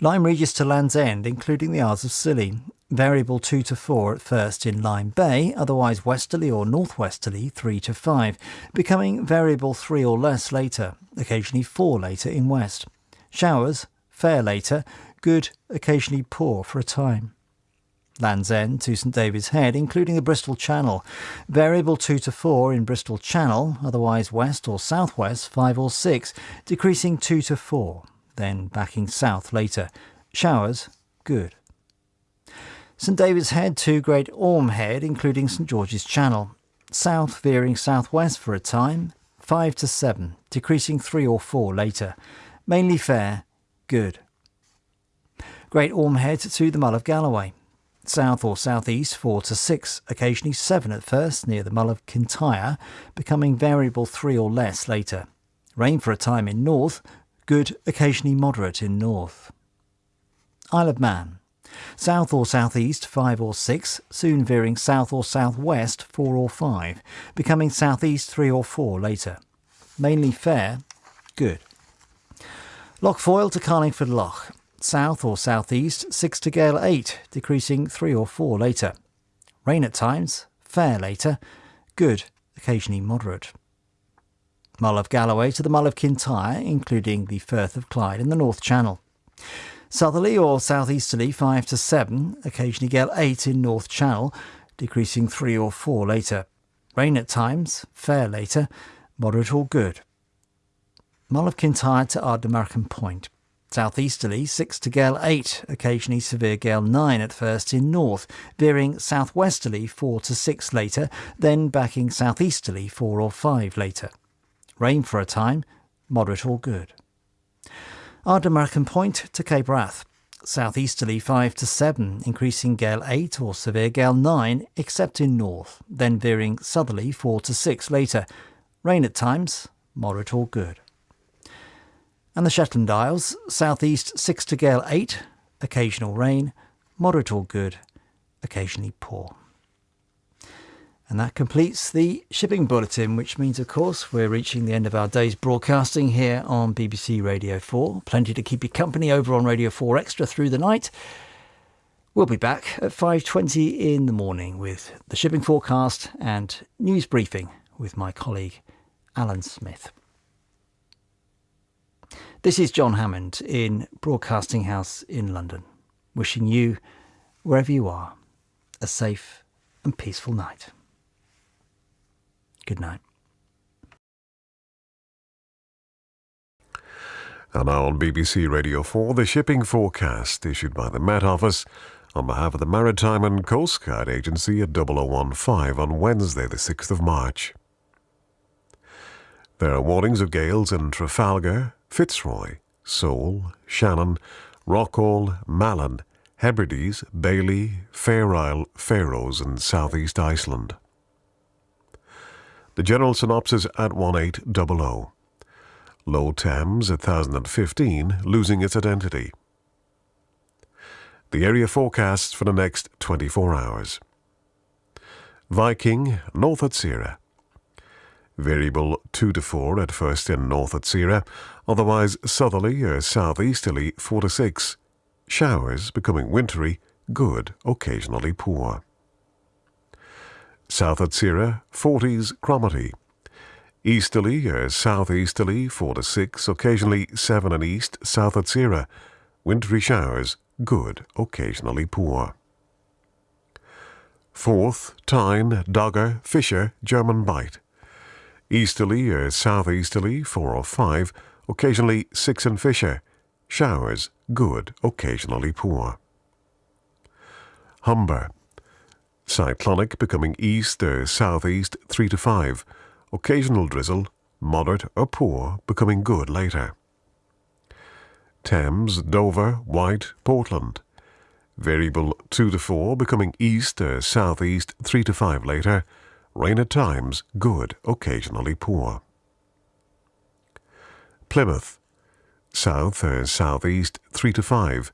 Lyme Regis to Land's End, including the Isles of Scilly. Variable 2 to 4 at first in Lyme Bay, otherwise westerly or northwesterly 3 to 5, becoming variable 3 or less later, occasionally 4 later in west. Showers, fair later, good, occasionally poor for a time. Land's End to St David's Head, including the Bristol Channel. Variable 2 to 4 in Bristol Channel, otherwise west or southwest 5 or 6, decreasing 2 to 4, then backing south later. Showers, good. St David's Head to Great Orme Head, including St George's Channel. South veering southwest for a time, 5 to 7, decreasing 3 or 4 later. Mainly fair, good. Great Orme Head to the Mull of Galloway. South or southeast 4 to 6, occasionally 7 at first near the Mull of Kintyre, becoming variable 3 or less later. Rain for a time in north, good, occasionally moderate in north. Isle of Man. South or southeast 5 or 6, soon veering south or southwest 4 or 5, becoming southeast 3 or 4 later. Mainly fair, good. Loch Foyle to Carlingford Loch. South or southeast 6 to gale 8, decreasing 3 or 4 later. Rain at times, fair later, good, occasionally moderate. Mull of Galloway to the Mull of Kintyre, including the Firth of Clyde in the North Channel. Southerly or southeasterly 5 to 7, occasionally gale 8 in North Channel, decreasing 3 or 4 later. Rain at times, fair later, moderate or good. Mull of Kintyre to Ardnamurchan Point. Southeasterly 6 to gale 8, occasionally severe gale 9 at first in north, veering southwesterly 4 to 6 later, then backing southeasterly 4 or 5 later. Rain for a time, moderate or good. Ardnamurchan Point to Cape Wrath. Southeasterly 5 to 7, increasing gale 8 or severe gale 9, except in north, then veering southerly 4 to 6 later. Rain at times, moderate or good. And the Shetland Isles, southeast 6 to gale 8, occasional rain, moderate or good, occasionally poor. And that completes the shipping bulletin, which means, of course, we're reaching the end of our day's broadcasting here on BBC Radio 4. Plenty to keep you company over on Radio 4 Extra through the night. We'll be back at 5:20 in the morning with the shipping forecast and news briefing with my colleague Alan Smith. This is John Hammond in Broadcasting House in London, wishing you, wherever you are, a safe and peaceful night. Good night. And now on BBC Radio 4, the shipping forecast issued by the Met Office on behalf of the Maritime and Coast Guard Agency at 0015 on Wednesday the 6th of March. There are warnings of gales in Trafalgar, Fitzroy, Seoul, Shannon, Rockall, Malin, Hebrides, Bailey, Fair Isle, Faroes and Southeast Iceland. The general synopsis at 1800. Low Thames at 1015, losing its identity. The area forecasts for the next 24 hours. Viking, north at Sierra. Variable 2 to 4 at first in north at Sierra, otherwise southerly or southeasterly 4 to 6. Showers becoming wintry, good, occasionally poor. South at Sierra, 40s Cromarty. Easterly or southeasterly 4 to 6, occasionally 7 in east, south at Sierra. Wintry showers, good, occasionally poor. 4th, Tyne, Dogger, Fisher, German Bight. Easterly or southeasterly 4 or 5, occasionally 6 in Fisher. Showers, good, occasionally poor. Humber. Cyclonic becoming east or southeast 3 to 5. Occasional drizzle, moderate or poor, becoming good later. Thames, Dover, White, Portland. Variable 2 to 4, becoming east or southeast 3 to 5 later. Rain at times, good, occasionally poor. Plymouth. South or southeast 3 to 5.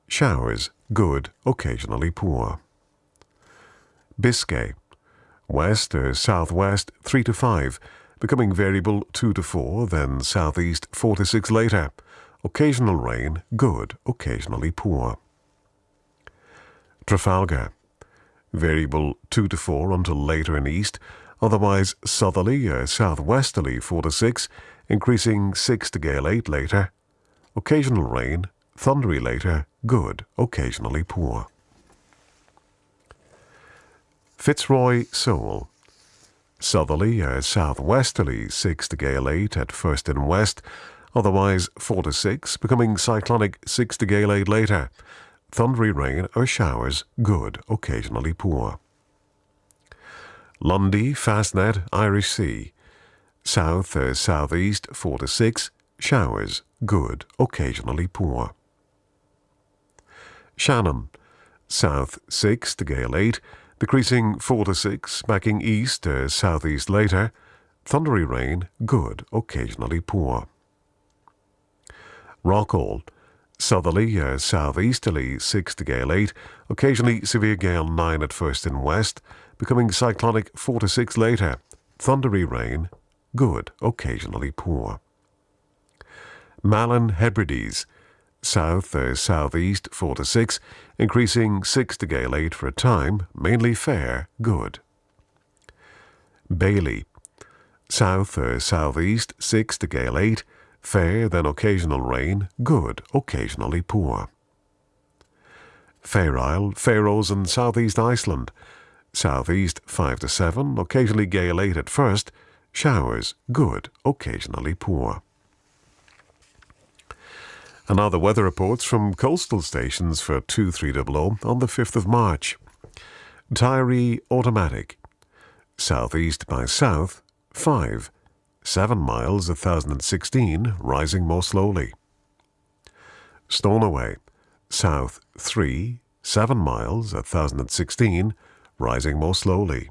Showers, good, occasionally poor. Biscay. West or southwest 3 to 5, becoming variable 2 to 4, then southeast 4 to 6 later. Occasional rain, good, occasionally poor. Trafalgar. Variable 2 to 4 until later in east, otherwise southerly or southwesterly 4 to 6, increasing 6 to gale 8 later. Occasional rain, thundery later, good, occasionally poor. Fitzroy Seoul. Southerly or southwesterly 6 to gale 8 at first in west, otherwise 4 to 6, becoming cyclonic 6 to gale 8 later. Thundery rain or showers, good, occasionally poor. Lundy Fastnet, Irish Sea. South or southeast 4 to 6, showers, good, occasionally poor. Shannon. South 6 to gale 8, decreasing 4 to 6, backing east or southeast later. Thundery rain, good, occasionally poor. Rockall. Southerly or southeasterly 6 to gale 8, occasionally severe gale 9 at first in west, becoming cyclonic 4 to 6 later. Thundery rain, good, occasionally poor. Malin Hebrides. South or southeast 4 to 6, increasing 6 to gale 8 for a time, mainly fair, good. Bailey. South or southeast 6 to gale 8, fair, then occasional rain, good, occasionally poor. Fair Isle, Faroes and southeast Iceland. Southeast 5 to 7, occasionally gale 8 at first, showers, good, occasionally poor. And now the weather reports from coastal stations for 2300 on the 5th of March. Tyree Automatic. Southeast by south, 5. 7 miles 1016, rising more slowly. Stornoway. South 3. 7 miles 1016, rising more slowly.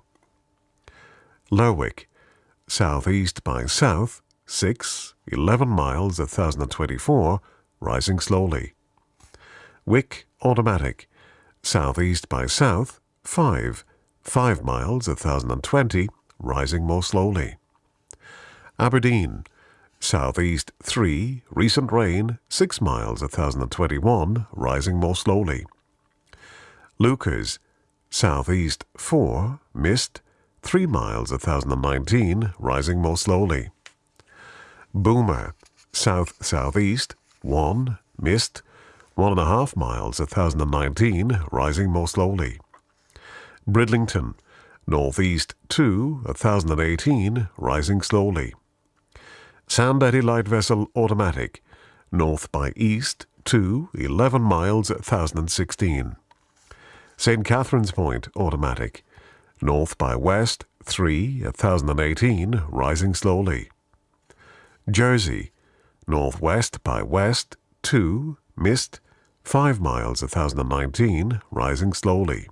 Lerwick. Southeast by south, 6. 11 miles 1024, rising slowly. Wick Automatic. Southeast by south, 5. 5 miles 1020, rising more slowly. Aberdeen. Southeast 3, recent rain, 6 miles 1021, rising more slowly. Lucas. Southeast 4, mist, 3 miles 1019, rising more slowly. Boomer. South-southeast 1, mist, 1.5 miles 1019, rising more slowly. Bridlington. Northeast 2, 1018, rising slowly. Sandy Light Vessel Automatic. North by east 2, 11 miles 1016. St. Catherine's Point Automatic. North by west 3, 1018, rising slowly. Jersey. Northwest by west 2, mist, 5 miles 1019, rising slowly.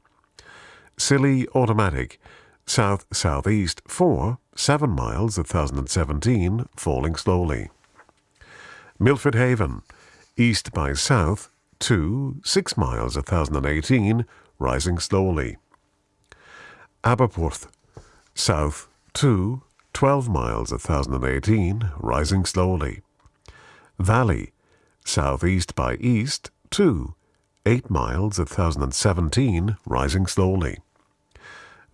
Scilly Automatic. South-southeast 4, 7 miles 1017, falling slowly. Milford Haven. East by south 2, 6 miles 1018, rising slowly. Aberporth. South 2, 12 miles 1018, rising slowly. Valley. Southeast by east 2, 8 miles 1017, rising slowly.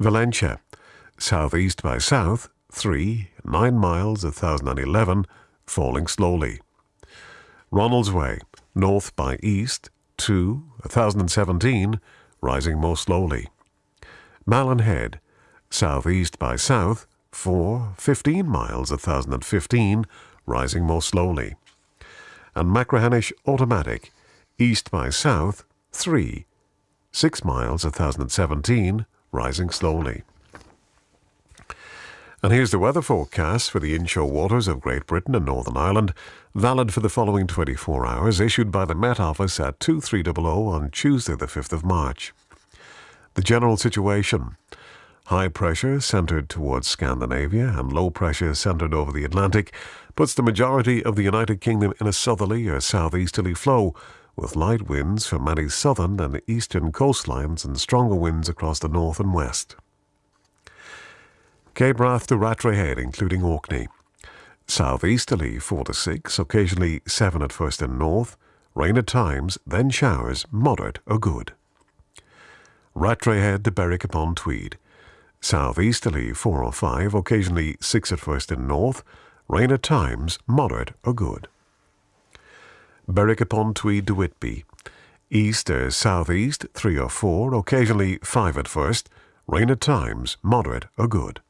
Valentia. Southeast by south 3, 9 miles 1011, falling slowly. Ronaldsway. North by east 2, 1017, rising more slowly. Malin Head. Southeast by south 4, 15 miles 1015, rising more slowly. And Machrihanish Automatic. East by south 3, 6 miles 1017, rising slowly. And here's the weather forecast for the inshore waters of Great Britain and Northern Ireland, valid for the following 24 hours, issued by the Met Office at 2300 on Tuesday the 5th of March. The general situation: high pressure centred towards Scandinavia and low pressure centred over the Atlantic puts the majority of the United Kingdom in a southerly or southeasterly flow, with light winds from many southern and eastern coastlines and stronger winds across the north and west. Cape Wrath to Rattray Head, including Orkney. Southeasterly 4 to 6, occasionally 7 at first in north, rain at times, then showers, moderate or good. Rattray Head to Berwick upon Tweed. Southeasterly 4 or 5, occasionally 6 at first in north, rain at times, moderate or good. Berwick upon Tweed to Whitby. East or southeast 3 or 4, occasionally 5 at first, rain at times, moderate or good.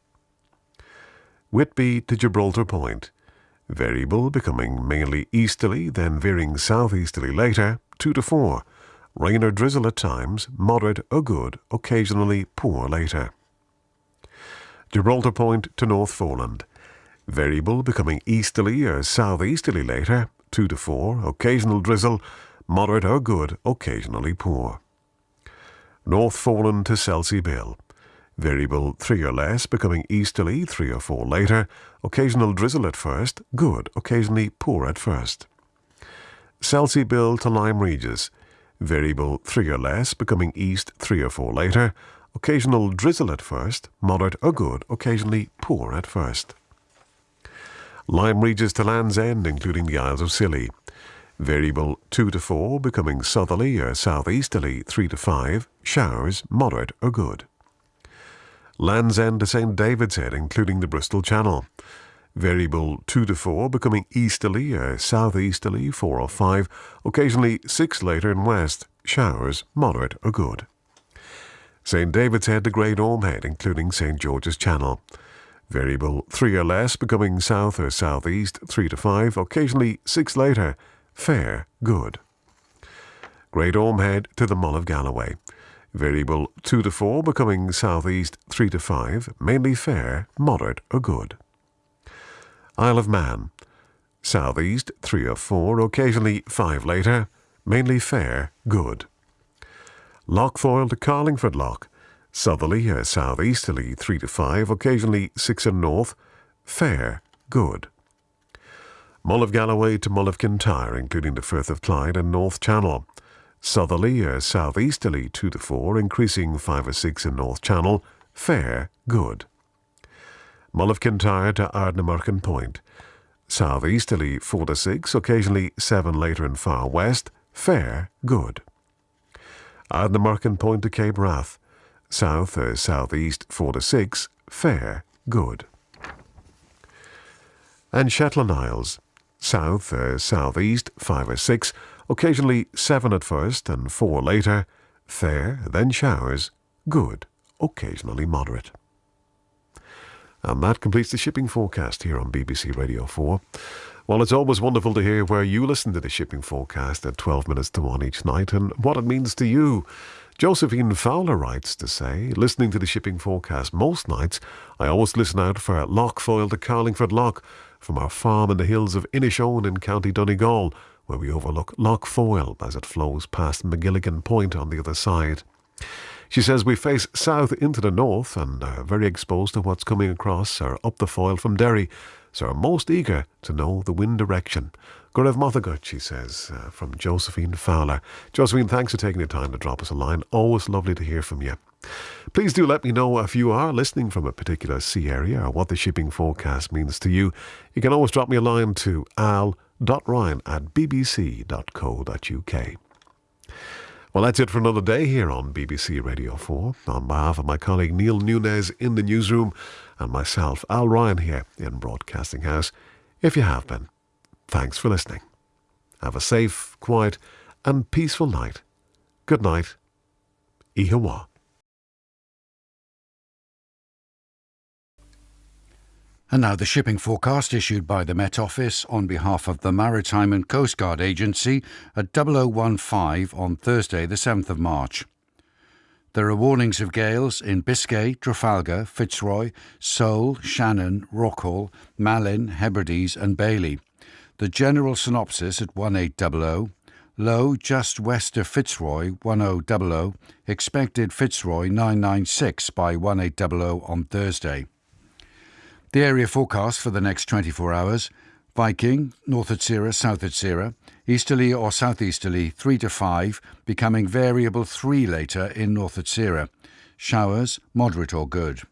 Whitby to Gibraltar Point. Variable, becoming mainly easterly, then veering southeasterly later, 2 to 4. Rain or drizzle at times, moderate or good, occasionally poor later. Gibraltar Point to North Foreland. Variable, becoming easterly or southeasterly later, 2 to 4. Occasional drizzle, moderate or good, occasionally poor. North Foreland to Selsey Bill. Variable 3 or less, becoming easterly 3 or 4 later, occasional drizzle at first, good, occasionally poor at first. Selsey Bill to Lyme Regis. Variable 3 or less, becoming east 3 or 4 later, occasional drizzle at first, moderate or good, occasionally poor at first. Lyme Regis to Land's End, including the Isles of Scilly. Variable 2 to 4, becoming southerly or southeasterly 3 to 5, showers, moderate or good. Land's End to St. David's Head, including the Bristol Channel. Variable 2 to 4, becoming easterly or southeasterly 4 or 5, occasionally 6 later in west, showers, moderate or good. St. David's Head to Great Orme Head, including St. George's Channel. Variable 3 or less, becoming south or southeast 3 to 5, occasionally 6 later, fair, good. Great Orme Head to the Mull of Galloway. Variable 2 to 4, becoming southeast 3 to 5, mainly fair, moderate or good. Isle of Man. Southeast 3 or 4, occasionally 5 later, mainly fair, good. Lochfoyle to Carlingford Loch. Southerly or southeasterly 3 to 5, occasionally 6 in north, fair, good. Mull of Galloway to Mull of Kintyre, including the Firth of Clyde and North Channel. Southerly or southeasterly 2 to 4, increasing 5 or 6 in North Channel, fair, good. Mull of Kintyre to Ardnamurchan Point. Southeasterly 4 to 6, occasionally 7 later in Far West, fair, good. Ardnamurchan Point to Cape Wrath. South or southeast 4 to 6, fair, good. And Shetland Isles. South or southeast 5 or 6, occasionally 7 at first and 4 later, fair, then showers, good, occasionally moderate. And that completes the shipping forecast here on BBC Radio 4. Well, it's always wonderful to hear where you listen to the shipping forecast at 12 minutes to 1 each night and what it means to you. Josephine Fowler writes to say, listening to the shipping forecast most nights, I always listen out for Lochfoyle to Carlingford Loch from our farm in the hills of Inishowen in County Donegal, where we overlook Loch Foyle as it flows past McGilligan Point on the other side. She says we face south into the north and are very exposed to what's coming across or up the Foyle from Derry, so are most eager to know the wind direction. Gorev Mothagut, she says, from Josephine Fowler. Josephine, thanks for taking the time to drop us a line. Always lovely to hear from you. Please do let me know if you are listening from a particular sea area or what the shipping forecast means to you. You can always drop me a line to al.ryan@bbc.co.uk. Well, that's it for another day here on BBC Radio 4. On behalf of my colleague Neil Nunez in the newsroom and myself, Al Ryan here in Broadcasting House, if you have been, thanks for listening. Have a safe, quiet and peaceful night. Good night. Ihawa. And now the shipping forecast issued by the Met Office on behalf of the Maritime and Coast Guard Agency at 0015 on Thursday the 7th of March. There are warnings of gales in Biscay, Trafalgar, Fitzroy, Seoul, Shannon, Rockhall, Malin, Hebrides and Bailey. The general synopsis at 1800. Low just west of Fitzroy 1000. Expected Fitzroy 996 by 1800 on Thursday. The area forecast for the next 24 hours. Viking, north at Sierra, south at Sierra. Easterly or southeasterly 3 to 5, becoming variable 3 later in north at Sierra. Showers, moderate or good.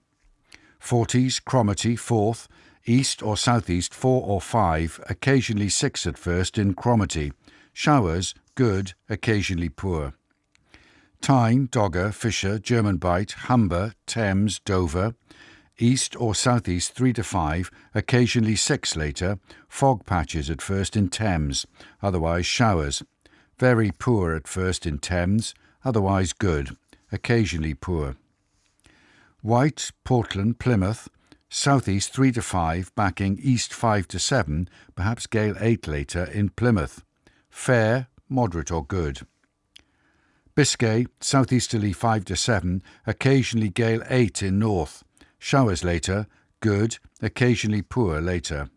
Forties, Cromarty 4th. East or southeast 4 or 5, occasionally 6 at first in Cromarty. Showers, good, occasionally poor. Tyne, Dogger, Fisher, German Bight, Humber, Thames, Dover. East or southeast 3 to 5, occasionally 6 later. Fog patches at first in Thames, otherwise showers. Very poor at first in Thames, otherwise good, occasionally poor. White, Portland, Plymouth. Southeast 3 to 5, backing east 5 to 7, perhaps gale 8 later in Plymouth. Fair, moderate or good. Biscay, southeasterly 5 to 7, occasionally gale 8 in north. Showers later, good, occasionally poor later.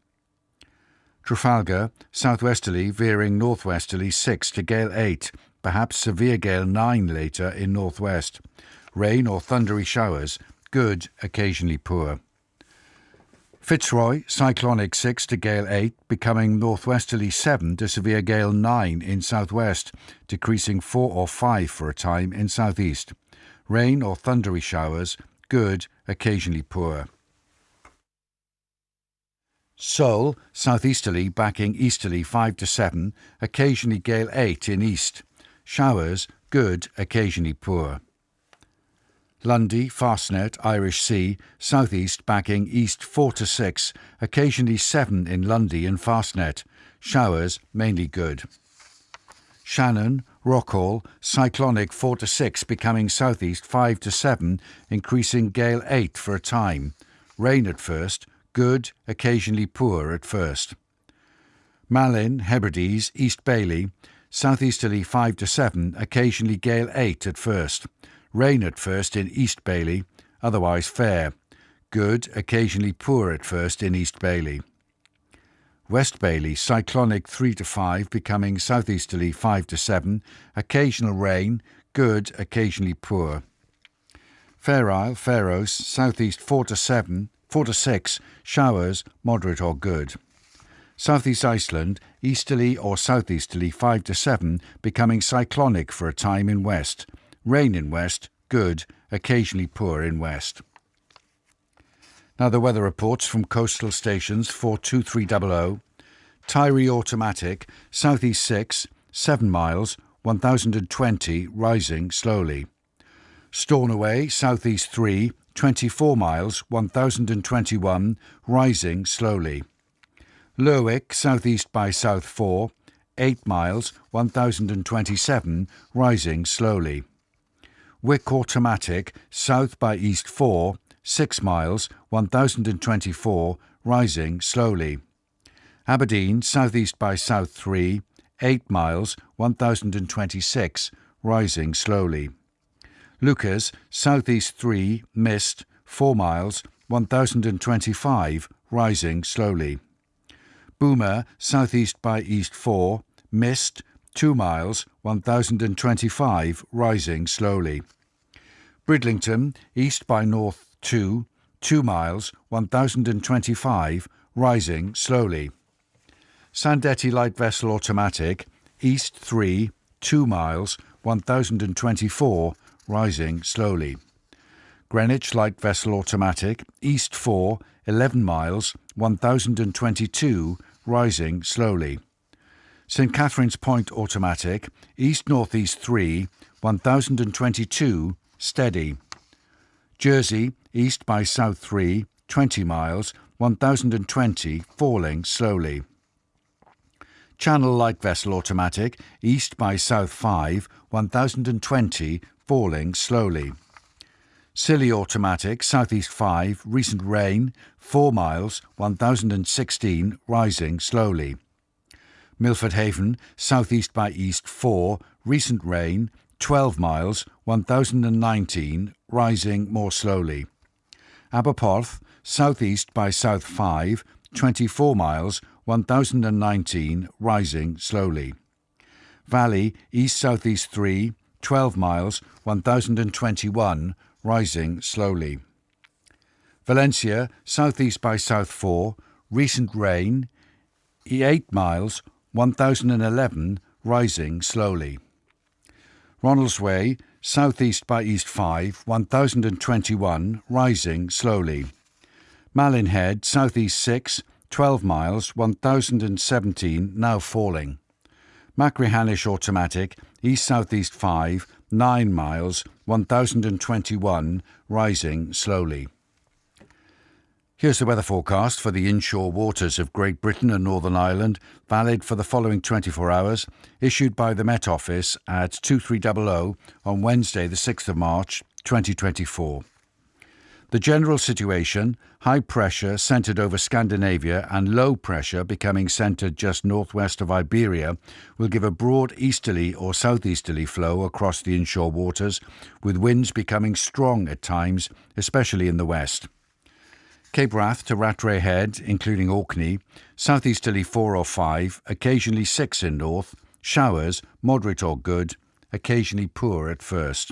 Trafalgar, southwesterly veering northwesterly 6 to gale 8, perhaps severe gale 9 later in northwest. Rain or thundery showers, good, occasionally poor. Fitzroy, cyclonic 6 to gale 8, becoming northwesterly 7 to severe gale 9 in southwest, decreasing 4 or 5 for a time in southeast. Rain or thundery showers, good, occasionally poor. Seoul, southeasterly backing easterly 5 to 7, occasionally gale 8 in east. Showers, good, occasionally poor. Lundy, Fastnet, Irish Sea, southeast backing east 4 to 6, occasionally 7 in Lundy and Fastnet. Showers, mainly good. Shannon, Rockhall, cyclonic 4 to 6, becoming southeast 5 to 7, increasing gale 8 for a time. Rain at first, good, occasionally poor at first. Malin, Hebrides, East Bailey, southeasterly 5 to 7, occasionally gale 8 at first. Rain at first in East Bailey, otherwise fair. Good, occasionally poor at first in East Bailey. West Bailey, cyclonic 3 to 5, becoming southeasterly 5 to 7, occasional rain, good, occasionally poor. Fair Isle, Faroes, southeast 4 to 6, showers, moderate or good. Southeast Iceland, easterly or southeasterly 5 to 7, becoming cyclonic for a time in west. Rain in west, good, occasionally poor in west. Now the weather reports from coastal stations for 2300. Tyree automatic, southeast 6, 7 miles, 1020, rising slowly. Stornoway, southeast 3, 24 miles, 1021, rising slowly. Lerwick, southeast by south 4, 8 miles, 1027, rising slowly. Wick automatic, south by east 4, 6 miles, 1024, rising slowly. Aberdeen, southeast by south 3, 8 miles, 1026, rising slowly. Lucas, southeast 3, mist, 4 miles, 1025, rising slowly. Boomer, southeast by east 4, mist, 2 miles, 1025, rising slowly. Bridlington, east by north 2, 2 miles, 1025, rising slowly. Sandetti light vessel automatic, east 3, 2 miles, 1024, rising slowly. Greenwich light vessel automatic, east 4, 11 miles, 1022, rising slowly. St Catherine's Point automatic, east-northeast 3, 1022, steady. Jersey, east by south 3, 20 miles, 1020, falling slowly. Channel light vessel automatic, east by south 5, 1020, falling slowly. Scilly automatic, southeast 5, recent rain, 4 miles, 1016, rising slowly. Milford Haven, southeast by east 4, recent rain, 12 miles, 1019, rising more slowly. Aberporth, southeast by south 5, 24 miles, 1019, rising slowly. Valley, east-southeast 3, 12 miles, 1021, rising slowly. Valencia, southeast by south 4, recent rain, 8 miles, 1011, rising slowly. Ronaldsway, southeast by east 5, 1021, rising slowly. Malinhead, southeast 6, 12 miles, 1017, now falling. Machrihanish automatic, east-southeast 5, 9 miles, 1021, rising slowly. Here's the weather forecast for the inshore waters of Great Britain and Northern Ireland, valid for the following 24 hours, issued by the Met Office at 2300 on Wednesday the 6th of March 2024. The general situation, high pressure centred over Scandinavia and low pressure becoming centred just northwest of Iberia, will give a broad easterly or southeasterly flow across the inshore waters, with winds becoming strong at times, especially in the west. Cape Wrath to Rattray Head, including Orkney, southeasterly 4 or 5, occasionally 6 in north, showers, moderate or good, occasionally poor at first.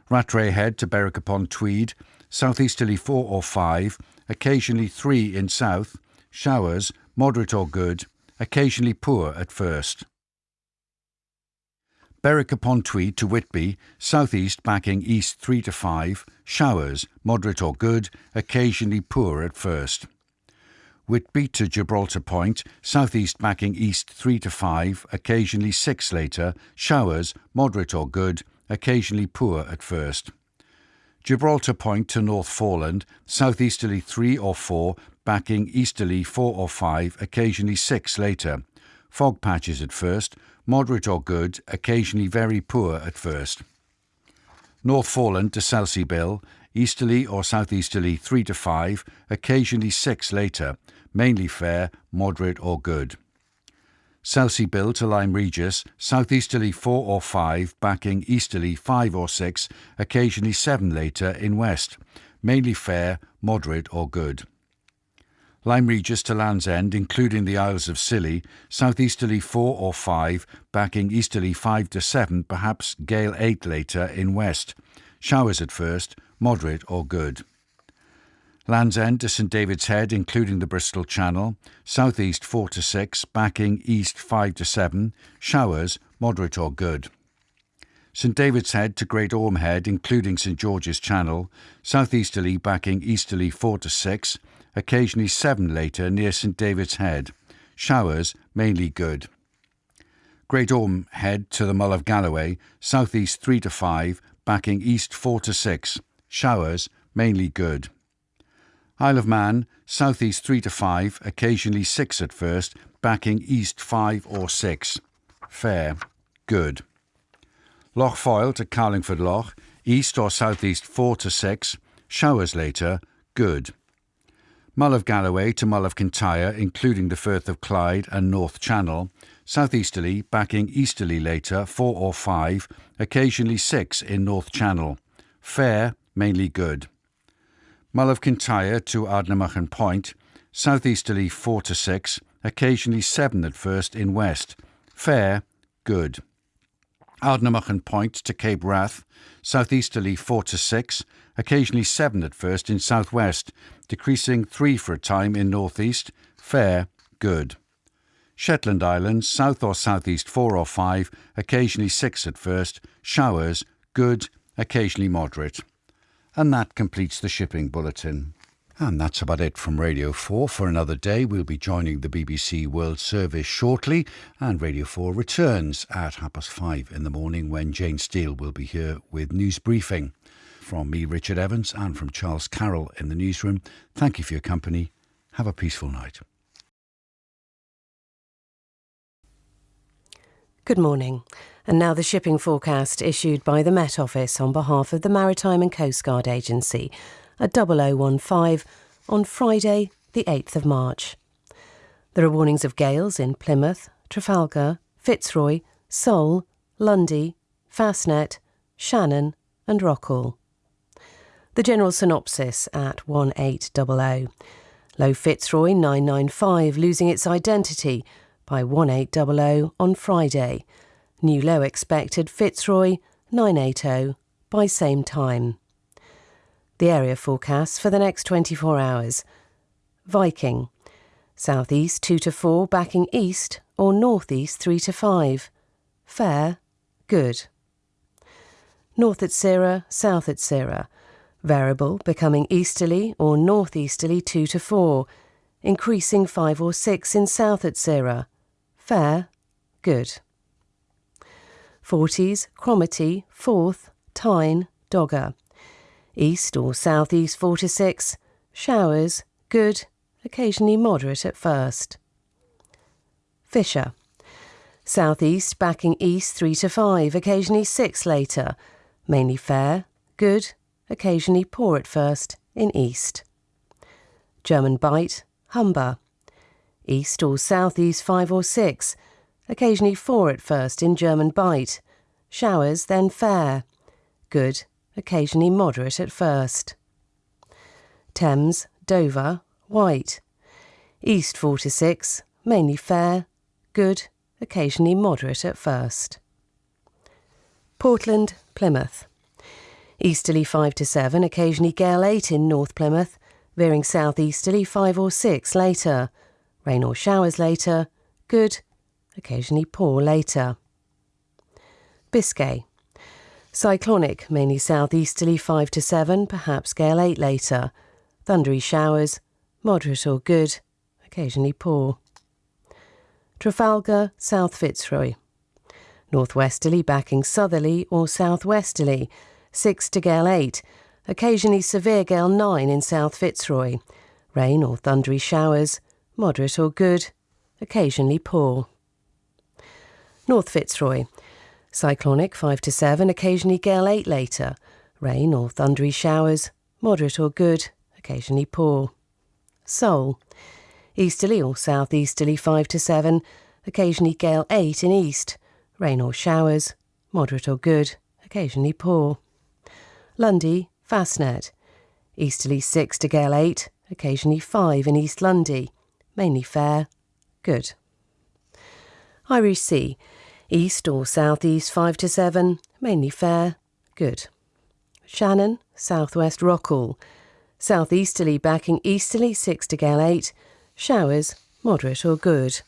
Rattray Head to Berwick upon Tweed, southeasterly 4 or 5, occasionally 3 in south, showers, moderate or good, occasionally poor at first. Berwick upon Tweed to Whitby, southeast backing east 3 to 5, showers, moderate or good, occasionally poor at first. Whitby to Gibraltar Point, southeast backing east 3 to 5, occasionally 6 later, showers, moderate or good, occasionally poor at first. Gibraltar Point to North Foreland, southeasterly 3 or 4, backing easterly 4 or 5, occasionally 6 later. Fog patches at first, moderate or good, occasionally very poor at first. North Foreland to Selseybill, easterly or southeasterly 3 to 5, occasionally 6 later, mainly fair, moderate or good. Selseybill to Lyme Regis, southeasterly 4 or 5, backing easterly 5 or 6, occasionally 7 later in west, mainly fair, moderate or good. Lyme Regis to Land's End, including the Isles of Scilly, southeasterly 4 or 5, backing easterly 5 to 7, perhaps gale 8 later in west. Showers at first, moderate or good. Land's End to St David's Head, including the Bristol Channel, southeast 4 to 6, backing east 5 to 7, showers, moderate or good. St David's Head to Great Orme Head, including St George's Channel, southeasterly backing easterly 4 to 6, occasionally 7 later near St David's Head. Showers, mainly good. Great Orme Head to the Mull of Galloway, southeast 3 to 5, backing east 4 to 6. Showers, mainly good. Isle of Man, southeast 3 to 5, occasionally 6 at first, backing east 5 or 6. Fair, good. Loch Foyle to Carlingford Loch, east or southeast 4 to 6, showers later, good. Mull of Galloway to Mull of Kintyre, including the Firth of Clyde and North Channel, southeasterly, backing easterly later 4 or 5, occasionally 6 in North Channel. Fair, mainly good. Mull of Kintyre to Ardnamurchan Point, southeasterly 4 to 6, occasionally 7 at first in west. Fair, good. Ardnamurchan Point to Cape Wrath, southeasterly 4 to 6, occasionally 7 at first in southwest, decreasing 3 for a time in northeast. Fair, good. Shetland Islands, south or southeast 4 or 5, occasionally 6 at first, showers, good, occasionally moderate. And that completes the shipping bulletin. And that's about it from Radio 4 for another day. We'll be joining the BBC World Service shortly, and Radio 4 returns at 5:30 in the morning when Jane Steele will be here with News Briefing. From me, Richard Evans, and from Charles Carroll in the newsroom, thank you for your company. Have a peaceful night. Good morning. And now the shipping forecast issued by the Met Office on behalf of the Maritime and Coast Guard Agency at 0015 on Friday, the 8th of March. There are warnings of gales in Plymouth, Trafalgar, Fitzroy, Seoul, Lundy, Fastnet, Shannon and Rockall. The general synopsis at 1800. Low Fitzroy 995 losing its identity by 1800 on Friday. New low expected Fitzroy 980 by same time. The area forecast for the next 24 hours. Viking. Southeast 2 to 4 backing east or northeast 3 to 5. Fair, good. North at Syrah, south at Syrah. Variable becoming easterly or northeasterly 2 to 4. Increasing 5 or 6 in south at Syrah. Fair, good. 40s, Cromarty, Forth, Tyne, Dogger. East or southeast 4 to 6. Showers, good, occasionally moderate at first. Fisher. Southeast backing east 3 to 5, occasionally 6 later. Mainly fair, good, occasionally poor at first in east. German Bight, Humber. East or southeast 5 or 6, occasionally 4 at first in German Bight. Showers then fair, good, occasionally moderate at first. Thames, Dover, White. East 4 to 6, mainly fair, good, occasionally moderate at first. Portland, Plymouth. Easterly 5 to 7, occasionally gale 8 in North Plymouth, veering southeasterly 5 or 6 later. Rain or showers later, good, occasionally poor later. Biscay. Cyclonic, mainly southeasterly 5 to 7, perhaps gale 8 later. Thundery showers, moderate or good, occasionally poor. Trafalgar, South Fitzroy. Northwesterly backing southerly or southwesterly, 6 to gale 8, occasionally severe gale 9 in South Fitzroy. Rain or thundery showers, moderate or good, occasionally poor. North Fitzroy. Cyclonic 5 to 7, occasionally gale 8 later. Rain or thundery showers, moderate or good, occasionally poor. Seoul. Easterly or southeasterly 5 to 7, occasionally gale 8 in east. Rain or showers, moderate or good, occasionally poor. Lundy, Fastnet. Easterly 6 to gale 8, occasionally 5 in East Lundy. Mainly fair, good. Irish Sea. East or southeast 5 to 7, mainly fair, good. Shannon, southwest Rockall. Southeasterly backing easterly 6 to gale 8, showers, moderate or good.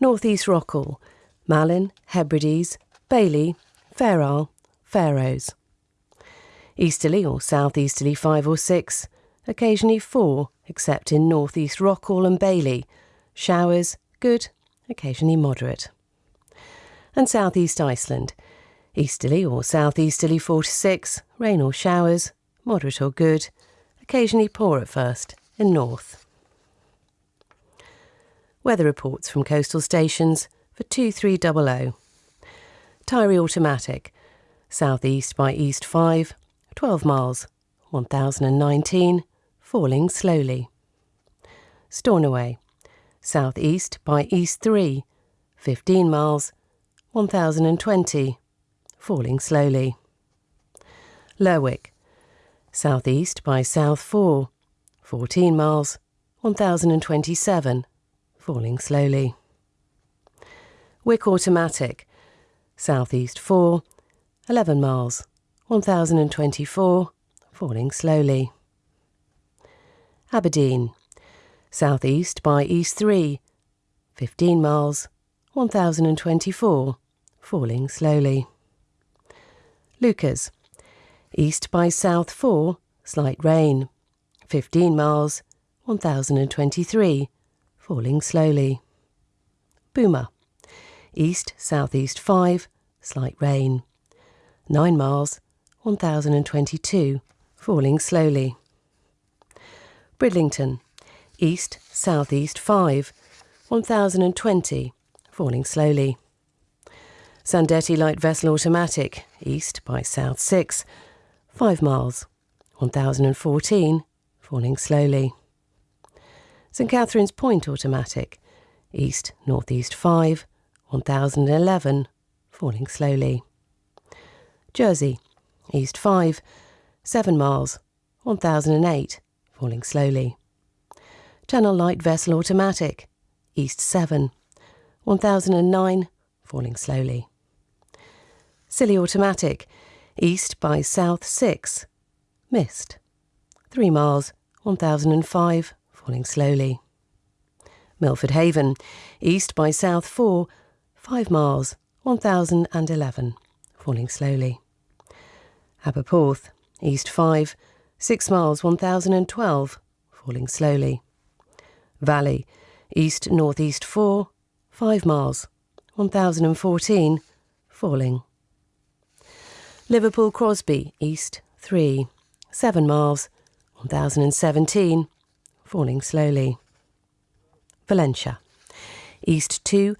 Northeast Rockall. Malin, Hebrides, Bailey, Fair Isle, Faroes. Easterly or southeasterly 5 or 6, occasionally 4, except in northeast Rockall and Bailey. Showers, good, occasionally moderate. And southeast Iceland. Easterly or southeasterly 4 to 6, rain or showers, moderate or good, occasionally poor at first in north. Weather reports from coastal stations for 2300. Tyree Automatic. Southeast by east 5, 12 miles, 1019, falling slowly. Stornoway. Southeast by east 3, 15 miles, 1020, falling slowly. Lerwick. Southeast by south 4, 14 miles, 1027, falling slowly. Wick Automatic. Southeast 4, 11 miles, 1024, falling slowly. Aberdeen. Southeast by east 3, 15 miles, 1024, falling slowly. Lucas. East by south 4, slight rain, 15 miles, 1023, falling slowly. Boomer. East southeast 5, slight rain, 9 miles, 1022, falling slowly. Bridlington. East southeast 5, 1020, falling slowly. Sandetti Light Vessel Automatic. East by south 6, 5 miles, 1014, falling slowly. St Catherine's Point Automatic. East northeast 5, 1011, falling slowly. Jersey, east 5, 7 miles, 1008, falling slowly. Channel Light Vessel Automatic, east 7, 1009, falling slowly. Scilly Automatic, east by south 6, missed. 3 miles, 1005, falling slowly. Milford Haven, east by south 4, 5 miles, 1011, falling slowly. Aberporth, east 5, 6 miles, 1012, falling slowly. Valley, east-northeast 4, 5 miles, 1014, falling. Liverpool Crosby, east 3, 7 miles, 1017, falling slowly. Valencia, east 2,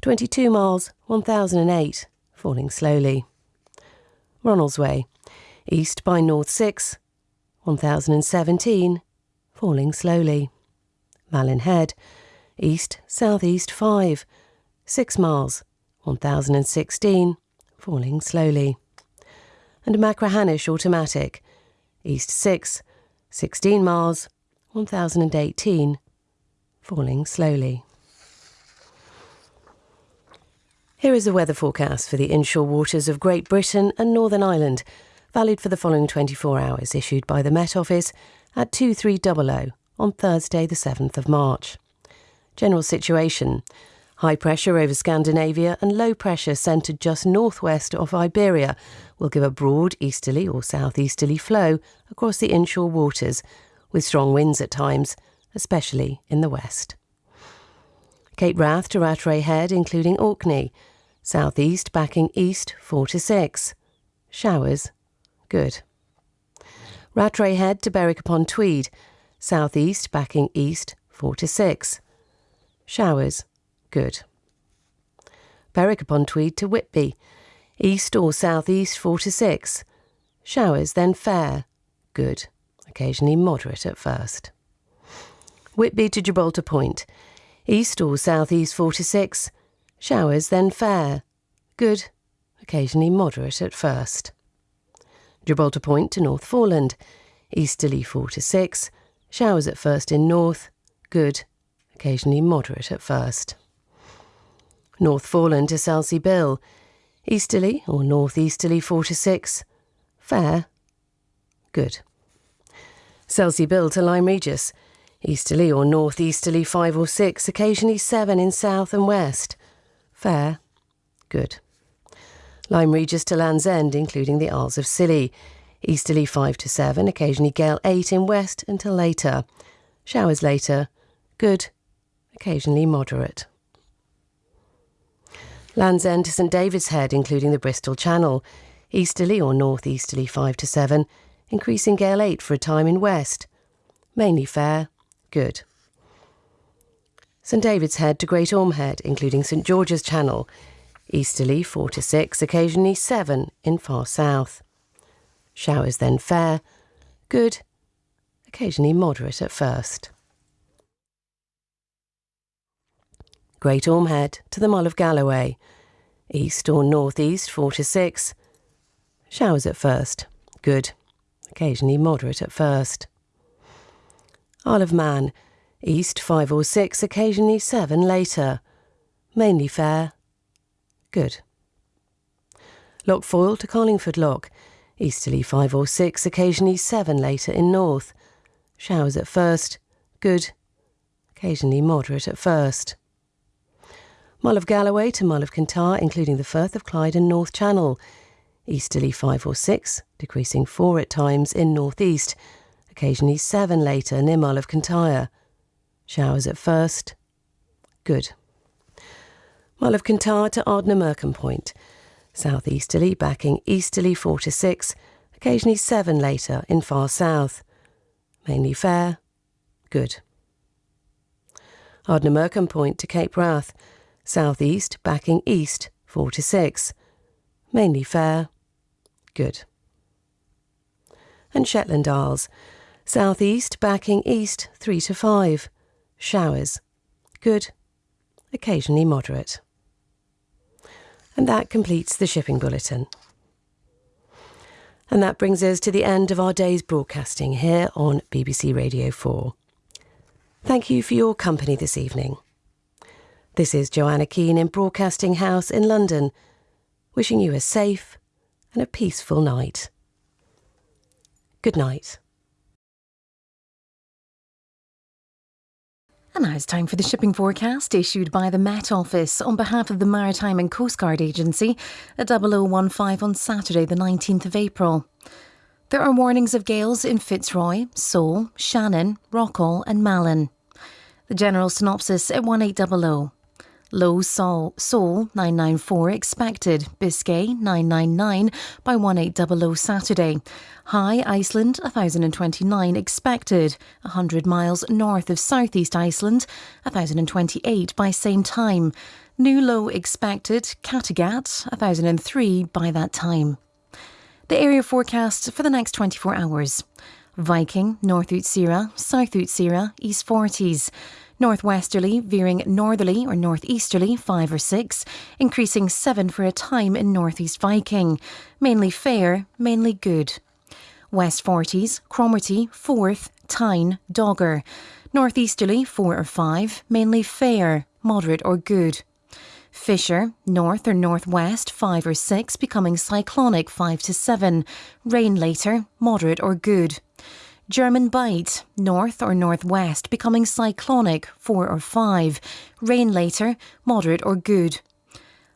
22 miles, 1008, falling slowly. Ronaldsway, east by north 6, 1017, falling slowly. Malin Head, east-southeast 5, 6 miles, 1016, falling slowly. And Machrihanish Automatic, east 6, 16 miles, 1018, falling slowly. Here is the weather forecast for the inshore waters of Great Britain and Northern Ireland, valid for the following 24 hours, issued by the Met Office at 2300 on Thursday the 7th of March. General situation: high pressure over Scandinavia and low pressure centred just northwest of Iberia will give a broad easterly or southeasterly flow across the inshore waters, with strong winds at times, especially in the west. Cape Wrath to Rattray Head, including Orkney, southeast backing east 4 to 6. Showers, good. Rattray Head to Berwick upon Tweed, southeast backing east 4 to 6. Showers, good. Berwick upon Tweed to Whitby, east or southeast 4 to 6. Showers then fair, good, occasionally moderate at first. Whitby to Gibraltar Point, east or southeast 4 to 6. Showers then fair, good, occasionally moderate at first. Gibraltar Point to North Foreland, easterly 4 to 6. Showers at first in north, good, occasionally moderate at first. North Foreland to Selsey Bill, easterly or northeasterly 4 to 6. Fair, good. Selsey Bill to Lyme Regis, easterly or northeasterly 5 or 6, occasionally 7 in south and west. Fair, good. Lyme Regis to Land's End, including the Isles of Scilly, easterly 5 to 7, occasionally gale 8 in west until later. Showers later, good, occasionally moderate. Land's End to St David's Head, including the Bristol Channel, easterly or northeasterly 5 to 7, increasing gale 8 for a time in west. Mainly fair, good. St David's Head to Great Orme Head, including St George's Channel, easterly 4 to 6, occasionally 7 in far south. Showers then fair, good, occasionally moderate at first. Great Orme Head to the Mull of Galloway, east or northeast 4 to 6. Showers at first, good, occasionally moderate at first. Isle of Man, east 5 or 6, occasionally 7 later. Mainly fair, good. Loch Foyle to Carlingford Loch, easterly 5 or 6, occasionally 7 later in north. Showers at first, good, occasionally moderate at first. Mull of Galloway to Mull of Kintyre, including the Firth of Clyde and North Channel, easterly 5 or 6, decreasing 4 at times in northeast, occasionally 7 later near Mull of Kintyre. Showers at first, good. Mull of Kintyre to Ardnamurcombe Point, southeasterly backing easterly 4 to 6, occasionally 7 later in far south. Mainly fair, good. Ardnamurcombe Point to Cape Wrath, southeast backing east 4 to 6. Mainly fair, good. And Shetland Isles, southeast backing east 3 to 5. Showers, good, occasionally moderate. And that completes the shipping bulletin. And that brings us to the end of our day's broadcasting here on BBC Radio 4. Thank you for your company this evening. This is Joanna Keane in Broadcasting House in London, wishing you a safe and a peaceful night. Good night. And now it's time for the shipping forecast issued by the Met Office on behalf of the Maritime and Coast Guard Agency at 0015 on Saturday the 19th of April. There are warnings of gales in Fitzroy, Seoul, Shannon, Rockall and Malin. The general synopsis at 1800. Low Seoul 994 expected, Biscay 999 by 1800 Saturday. High Iceland 1029 expected, 100 miles north of southeast Iceland, 1028 by same time. New low expected, Kattegat 1003 by that time. The area forecast for the next 24 hours. Viking, North Utsira, South Utsira, East 40s. Northwesterly, veering northerly or northeasterly 5 or 6, increasing 7 for a time in northeast Viking. Mainly fair, mainly good. West 40s, Cromarty, 4th, Tyne, Dogger. Northeasterly 4 or 5, mainly fair, moderate or good. Fisher, north or northwest 5 or 6, becoming cyclonic 5 to 7. Rain later, moderate or good. German Bight, north or northwest, becoming cyclonic 4 or 5. Rain later, moderate or good.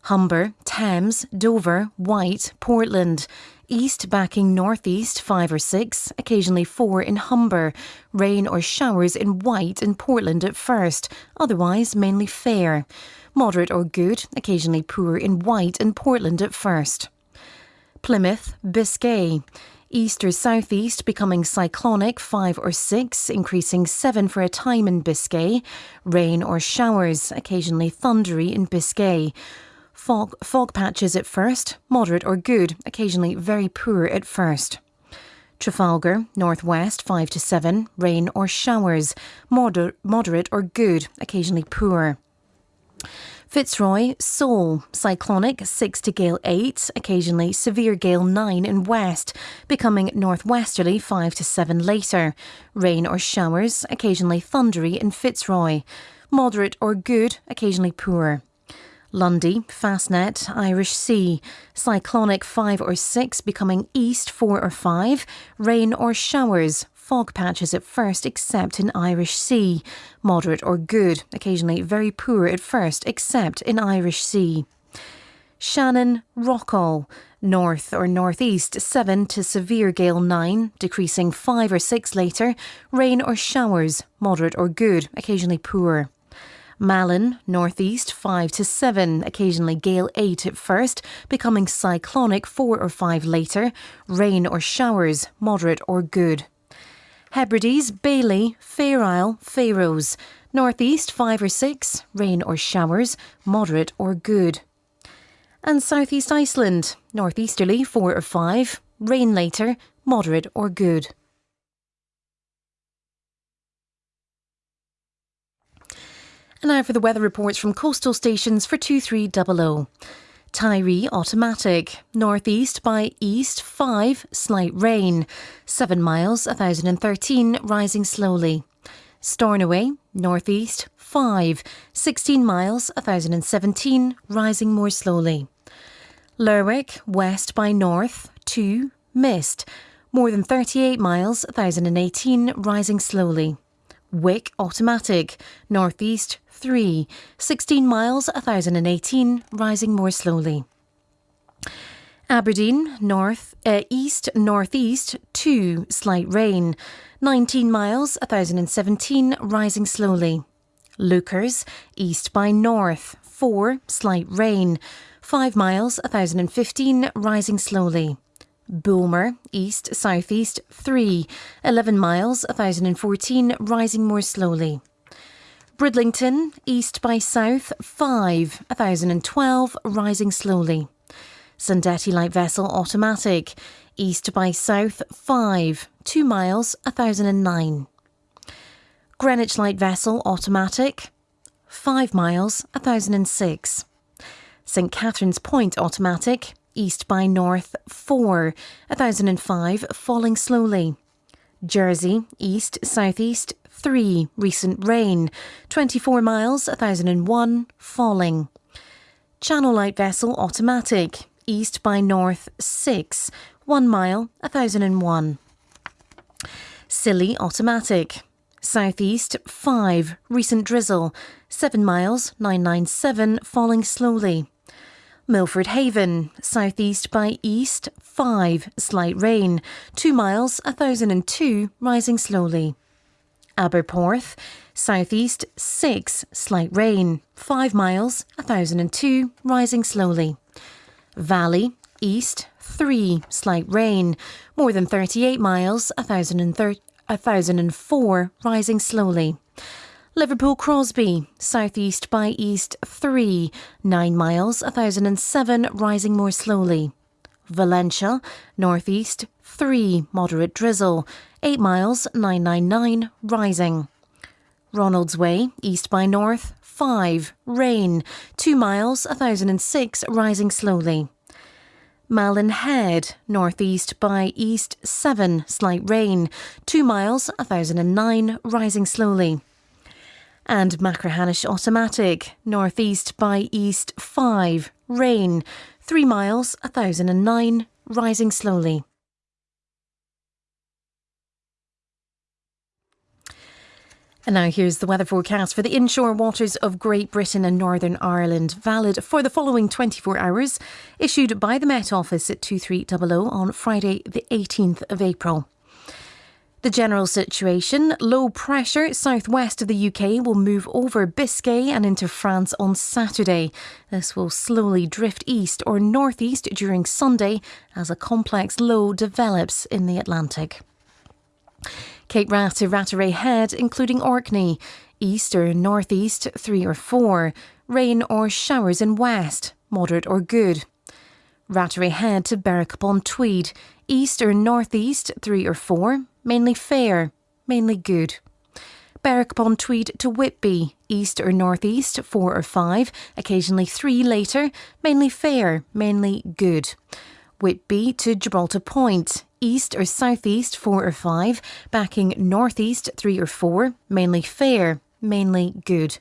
Humber, Thames, Dover, White, Portland. East backing northeast 5 or 6, occasionally 4 in Humber. Rain or showers in White and Portland at first, otherwise mainly fair. Moderate or good, occasionally poor in White and Portland at first. Plymouth, Biscay. East or southeast becoming cyclonic 5 or 6, increasing 7 for a time in Biscay. Rain or showers, occasionally thundery in Biscay. Fog patches at first, moderate or good, occasionally very poor at first. Trafalgar, northwest 5 to 7, rain or showers, moderate or good, occasionally poor. Fitzroy, Seoul, cyclonic 6 to gale 8, occasionally severe gale 9 in west, becoming northwesterly 5 to 7 later. Rain or showers, occasionally thundery in Fitzroy. Moderate or good, occasionally poor. Lundy, Fastnet, Irish Sea, cyclonic 5 or 6, becoming east 4 or 5. Rain or showers, fog patches at first except in Irish Sea. Moderate or good, occasionally very poor at first except in Irish Sea. Shannon, Rockall, north or northeast 7 to severe gale 9, decreasing 5 or 6 later. Rain or showers, moderate or good, occasionally poor. Malin, northeast 5 to 7, occasionally gale 8 at first, becoming cyclonic 4 or 5 later. Rain or showers, moderate or good. Hebrides, Bailey, Fair Isle, Faroes. Northeast 5 or 6, rain or showers, moderate or good. And southeast Iceland, northeasterly 4 or 5, rain later, moderate or good. And now for the weather reports from coastal stations for 2300. Tyree automatic, northeast by east 5, slight rain, 7 miles 1013, rising slowly. Stornoway, northeast 5, 16 miles 1017, rising more slowly. Lerwick, west by north 2, mist, more than 38 miles 1018, rising slowly. Wick automatic, northeast 3, 16 miles 1018, rising more slowly. Aberdeen, east northeast 2, slight rain, 19 miles 1017, rising slowly. Lukers, east by north 4, slight rain, 5 miles 1015, rising slowly. Bulmer, east southeast 3, 11 miles 1014, rising more slowly. Bridlington, east by south 5, 1012, rising slowly. Sandetti light vessel automatic, east by south 5, 2 miles 1009. Greenwich light vessel automatic, 5 miles 1006. St Catherine's Point automatic, east by north 4, 1005, falling slowly. Jersey, east southeast 3, recent rain, 24 miles 1001, falling. Channel light vessel automatic, east by north 6, 1 mile 1001. Scilly automatic, southeast 5, recent drizzle, 7 miles 997, falling slowly. Milford Haven, southeast by east 5, slight rain, 2 miles 1002, rising slowly. Aberporth, southeast 6, slight rain, 5 miles 1002, rising slowly. Valley, east 3, slight rain, more than 38 miles 1004, rising slowly. Liverpool Crosby, southeast by east 3, 9 miles 1007, rising more slowly. Valencia, northeast 3, moderate drizzle, 8 miles 999, rising. Ronaldsway, east by north 5, rain, 2 miles 1006, rising slowly. Malin Head, northeast by east 7, slight rain, 2 miles 1009, rising slowly. And Machrihanish automatic, northeast by east 5, rain, 3 miles 1009, rising slowly. And now here's the weather forecast for the inshore waters of Great Britain and Northern Ireland, valid for the following 24 hours, issued by the Met Office at 2300 on Friday the 18th of April. The general situation, low pressure southwest of the UK will move over Biscay and into France on Saturday. This will slowly drift east or northeast during Sunday as a complex low develops in the Atlantic. Cape Rat to Rattray Head, including Orkney, east or northeast 3 or 4, rain or showers in west, moderate or good. Rattray Head to Berwick upon Tweed, east or northeast 3 or 4, mainly fair, mainly good. Berwick upon Tweed to Whitby, east or northeast 4 or 5, occasionally 3 later, mainly fair, mainly good. Whitby to Gibraltar Point, east or southeast 4 or 5, backing northeast 3 or 4, mainly fair, mainly good.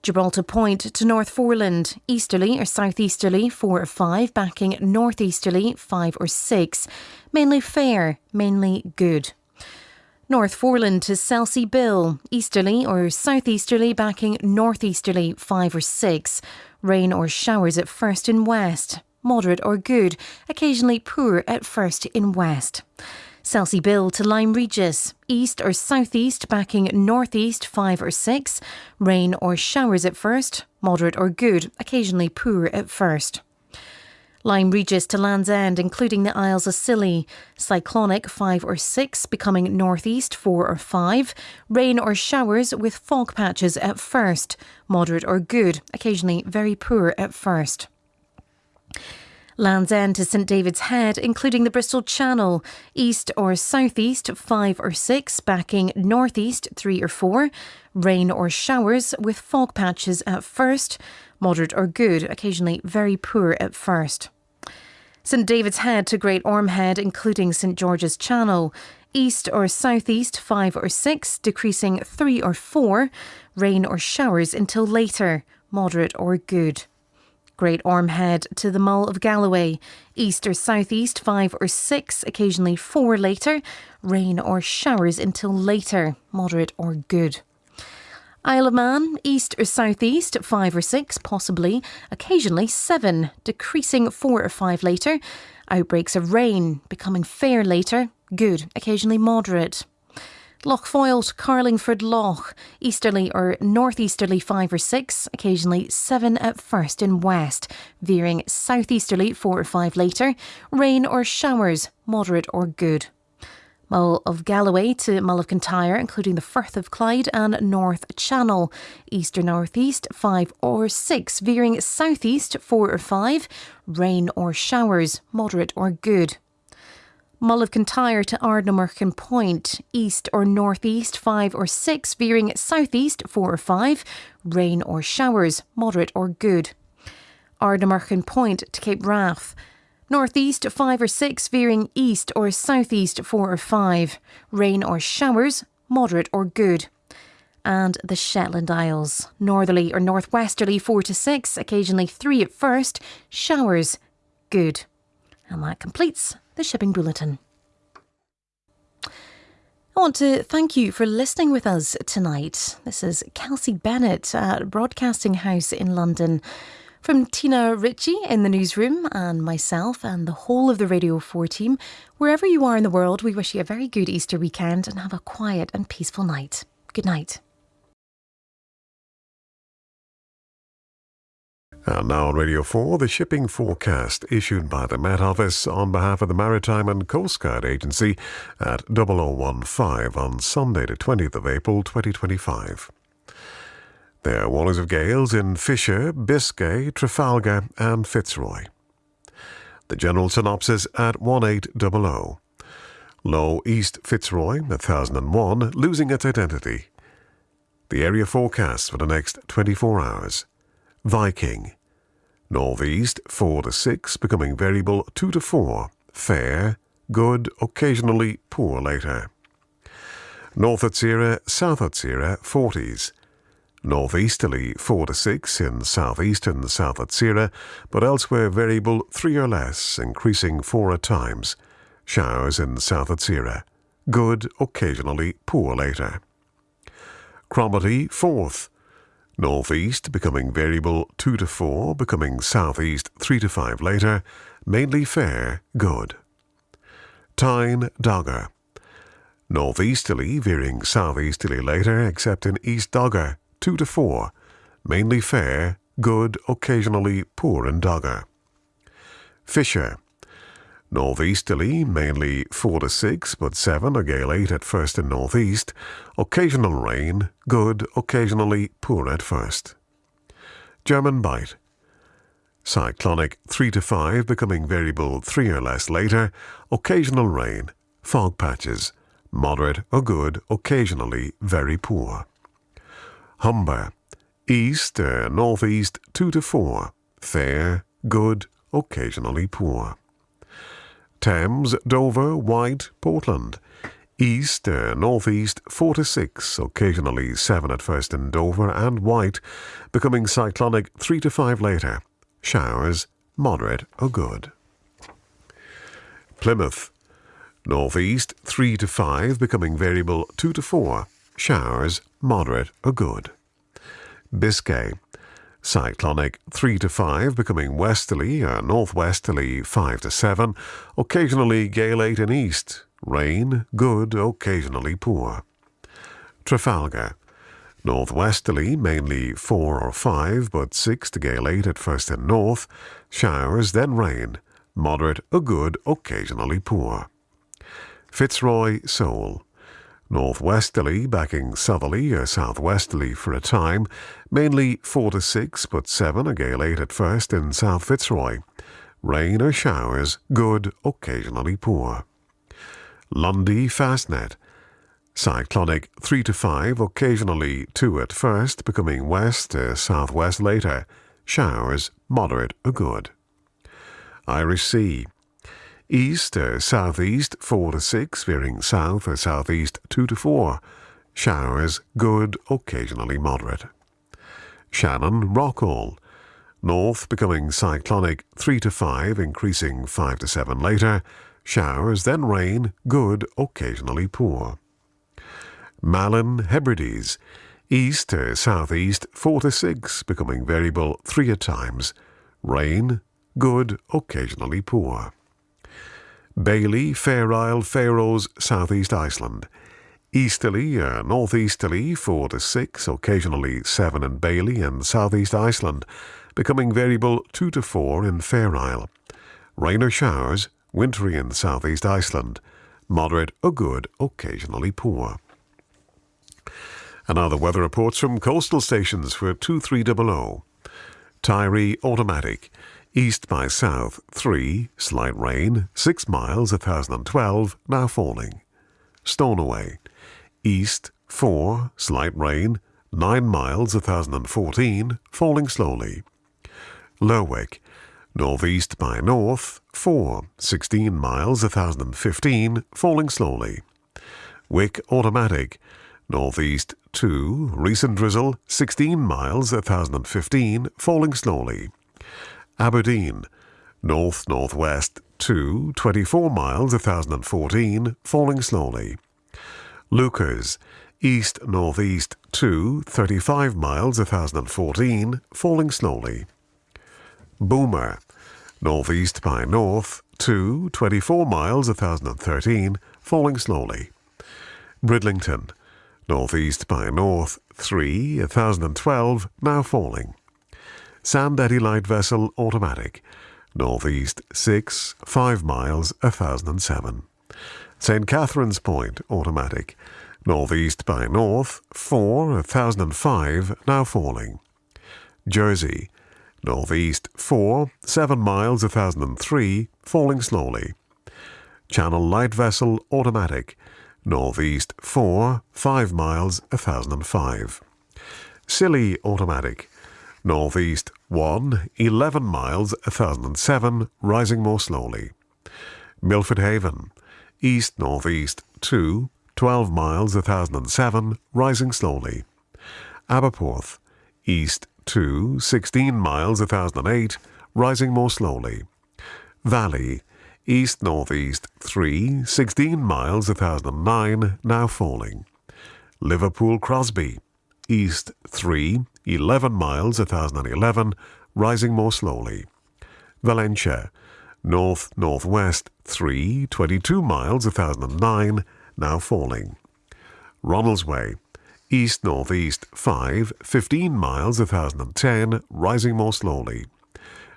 Gibraltar Point to North Foreland, easterly or southeasterly 4 or 5, backing northeasterly 5 or 6, mainly fair, mainly good. North Foreland to Selsey Bill, easterly or southeasterly, backing northeasterly 5 or 6, rain or showers at first in west, moderate or good, occasionally poor at first in west. Selsey Bill to Lyme Regis, east or southeast, backing northeast 5 or 6, rain or showers at first, moderate or good, occasionally poor at first. Lyme Regis to Land's End, including the Isles of Scilly, cyclonic 5 or 6, becoming northeast 4 or 5, rain or showers with fog patches at first, moderate or good, occasionally very poor at first. Land's End to St David's Head, including the Bristol Channel, east or southeast 5 or 6, backing northeast 3 or 4, rain or showers with fog patches at first, moderate or good, occasionally very poor at first. St David's Head to Great Orme Head, including St George's Channel, east or southeast 5 or 6, decreasing 3 or 4, rain or showers until later, moderate or good. Great Orme Head to the Mull of Galloway, east or southeast 5 or 6, occasionally 4 later, rain or showers until later, moderate or good. Isle of Man, east or southeast 5 or 6, possibly, occasionally 7, decreasing 4 or 5 later, outbreaks of rain, becoming fair later, good, occasionally moderate. Loch Foyle to Carlingford Loch, easterly or northeasterly 5 or 6, occasionally 7 at first in west, veering southeasterly 4 or 5 later, rain or showers, moderate or good. Mull of Galloway to Mull of Kintyre, including the Firth of Clyde and North Channel, east or northeast 5 or 6, veering southeast 4 or 5, rain or showers, moderate or good. Mull of Kintyre to Ardnamurchan Point, east or northeast 5 or 6, veering southeast 4 or 5, rain or showers, moderate or good. Ardnamurchan Point to Cape Wrath. Northeast 5 or 6, veering east or southeast 4 or 5. Rain or showers, moderate or good. And the Shetland Isles. Northerly or northwesterly 4 to 6, occasionally 3 at first. Showers, good. And that completes the shipping bulletin. I want to thank you for listening with us tonight. This is Kelsey Bennett at Broadcasting House in London. From Tina Ritchie in the newsroom and myself and the whole of the Radio 4 team, wherever you are in the world, we wish you a very good Easter weekend and have a quiet and peaceful night. Good night. And now on Radio 4, the shipping forecast issued by the Met Office on behalf of the Maritime and Coast Guard Agency at 0015 on Sunday the 20th of April 2025. There are warnings of gales in Fisher, Biscay, Trafalgar and Fitzroy. The general synopsis at 1800. Low East Fitzroy, 1001, losing its identity. The area forecast for the next 24 hours. Viking. Northeast 4 to 6, becoming variable 2 to 4. Fair, good, occasionally poor later. North Atsira, South Atsira 40s. Northeasterly 4 to 6 in southeastern South Atsira, but elsewhere variable 3 or less, increasing 4 at times. Showers in South Atsira. Good, occasionally poor later. Cromarty 4th. Northeast becoming variable 2 to 4, becoming southeast 3 to 5 later, mainly fair, good. Tyne Dogger. Northeasterly veering southeasterly later, except in East Dogger 2 to 4, mainly fair, good, occasionally poor in Dogger. Fisher. Northeasterly, mainly 4 to 6, but 7, a gale 8 at first in northeast. Occasional rain, good, occasionally poor at first. German Bight. Cyclonic 3 to 5, becoming variable 3 or less later. Occasional rain, fog patches, moderate or good, occasionally very poor. Humber. East, northeast 2 to 4, fair, good, occasionally poor. Thames, Dover, White, Portland. East, northeast 4 to 6, occasionally 7 at first in Dover and White, becoming cyclonic 3 to 5 later. Showers, moderate or good. Plymouth. Northeast 3 to 5, becoming variable 2 to 4. Showers, moderate or good. Biscay. Cyclonic 3 to 5, becoming westerly or northwesterly 5 to 7, occasionally gale 8 in east, rain, good, occasionally poor. Trafalgar. Northwesterly, mainly 4 or 5, but 6 to gale 8 at first in north, showers, then rain, moderate or good, occasionally poor. Fitzroy, Seoul. Northwesterly, backing southerly or southwesterly for a time, mainly 4 to 6, but 7, a gale 8 at first in South Fitzroy. Rain or showers, good, occasionally poor. Lundy, Fastnet. Cyclonic 3 to 5, occasionally 2 at first, becoming west or southwest later. Showers, moderate or good. Irish Sea. East or southeast 4 to 6, veering south or southeast 2 to 4. Showers, good, occasionally moderate. Shannon, Rockall. North becoming cyclonic 3 to 5, increasing 5 to 7 later. Showers, then rain, good, occasionally poor. Malin, Hebrides. East or southeast 4 to 6, becoming variable 3 at times. Rain, good, occasionally poor. Bailey, Fair Isle, Faroes, Southeast Iceland. Easterly or northeasterly 4 to 6, occasionally 7 in Bailey and Southeast Iceland, becoming variable 2 to 4 in Fair Isle. Rain or showers, wintry in Southeast Iceland, moderate or good, occasionally poor. And now the weather reports from coastal stations for 2300. Tyree Automatic. East by south 3, slight rain, 6 miles 1012, now falling. Stornoway. East 4, slight rain, 9 miles 1014, falling slowly. Lerwick, northeast by north, 4, 16 miles 1015, falling slowly. Wick automatic, northeast 2, recent drizzle, 16 miles 1015, falling slowly. Aberdeen, north-northwest 2, 24 miles 1014, falling slowly. Lucas, east-northeast 2, 35 miles 1014, falling slowly. Boomer, northeast by north 2, 24 miles 1013, falling slowly. Bridlington, northeast by north 3, 1012, now falling. Sandetti light vessel automatic, northeast 6, 5 miles 1007. St. Catherine's Point automatic, northeast by north 4, 1005, now falling. Jersey, northeast 4, 7 miles 1003, falling slowly. Channel light vessel automatic, northeast 4, 5 miles 1005. Scilly automatic, northeast 1, 11 miles 1007, rising more slowly. Milford Haven, east-northeast 2, 12 miles 1007, rising slowly. Aberporth, east 2, 16 miles 1008, rising more slowly. Valley, east-northeast 3, 16 miles 1009, now falling. Liverpool Crosby, east 3, 11 miles 1011, rising more slowly. Valentia, north-northwest 3, 22 miles 1009, now falling. Ronaldsway, east-northeast 5, 15 miles 1010, rising more slowly.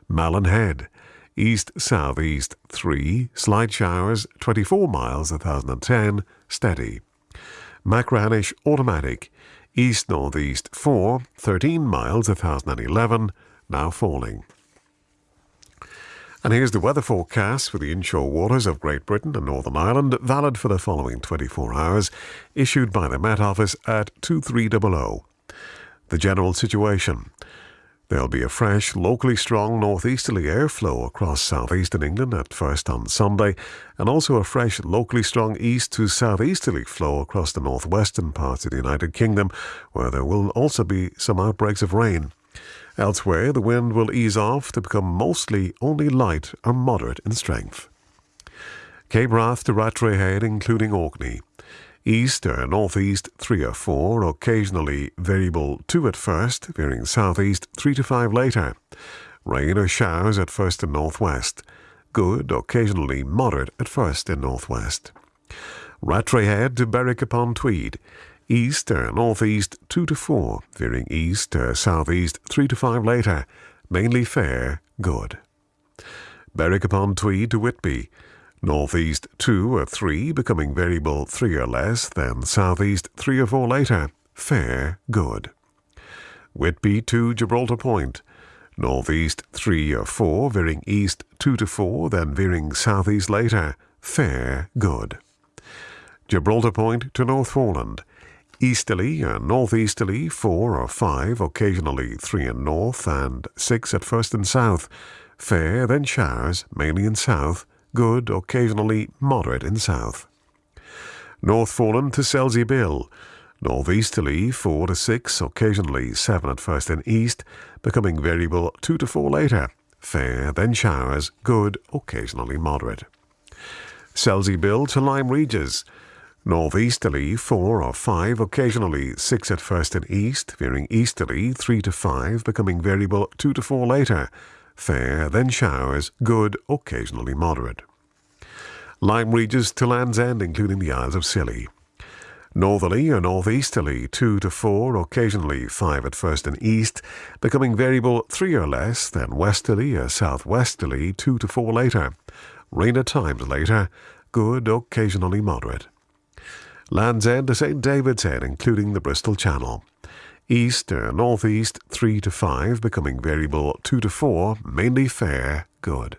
Malin Head, east-southeast 3, slight showers 24 miles 1010, steady. Macranish automatic, east-northeast 4, 13 miles 1011, now falling. And here's the weather forecast for the inshore waters of Great Britain and Northern Ireland, valid for the following 24 hours, issued by the Met Office at 2300. The general situation. There'll be a fresh, locally strong northeasterly airflow across southeastern England at first on Sunday, and also a fresh, locally strong east to southeasterly flow across the northwestern parts of the United Kingdom, where there will also be some outbreaks of rain. Elsewhere, the wind will ease off to become mostly only light or moderate in strength. Cape Wrath to Rattray Head, including Orkney. East or northeast 3 or 4, occasionally variable 2 at first, veering southeast 3 to 5 later. Rain or showers at first in northwest. Good, occasionally moderate at first in northwest. Rattray Head to Berwick upon Tweed. East or northeast 2 to 4, veering east or southeast 3 to 5 later. Mainly fair, good. Berwick upon Tweed to Whitby. Northeast 2 or 3, becoming variable 3 or less, then southeast 3 or 4 later. Fair, good. Whitby to Gibraltar Point. Northeast 3 or 4, veering east 2 to 4, then veering southeast later. Fair, good. Gibraltar Point to Northforeland. Easterly or northeasterly 4 or 5, occasionally 3 in north and 6 at first in south. Fair, then showers, mainly in south. Good, occasionally moderate in south. Northforeland to Selsey Bill. Northeasterly 4 to 6, occasionally 7 at first in east, becoming variable 2 to 4 later. Fair, then showers. Good, occasionally moderate. Selsey Bill to Lyme Regis. Northeasterly 4 or 5, occasionally 6 at first in east, veering easterly 3 to 5, becoming variable 2 to 4 later. Fair, then showers. Good, occasionally moderate. Lyme Regis to Land's End, including the Isles of Scilly. Northerly or northeasterly 2 to 4, occasionally 5 at first in east, becoming variable 3 or less, then westerly or southwesterly 2 to 4 later. Rain at times later. Good, occasionally moderate. Land's End to St. David's Head, including the Bristol Channel. East or northeast 3 to 5, becoming variable 2 to 4, mainly fair, good.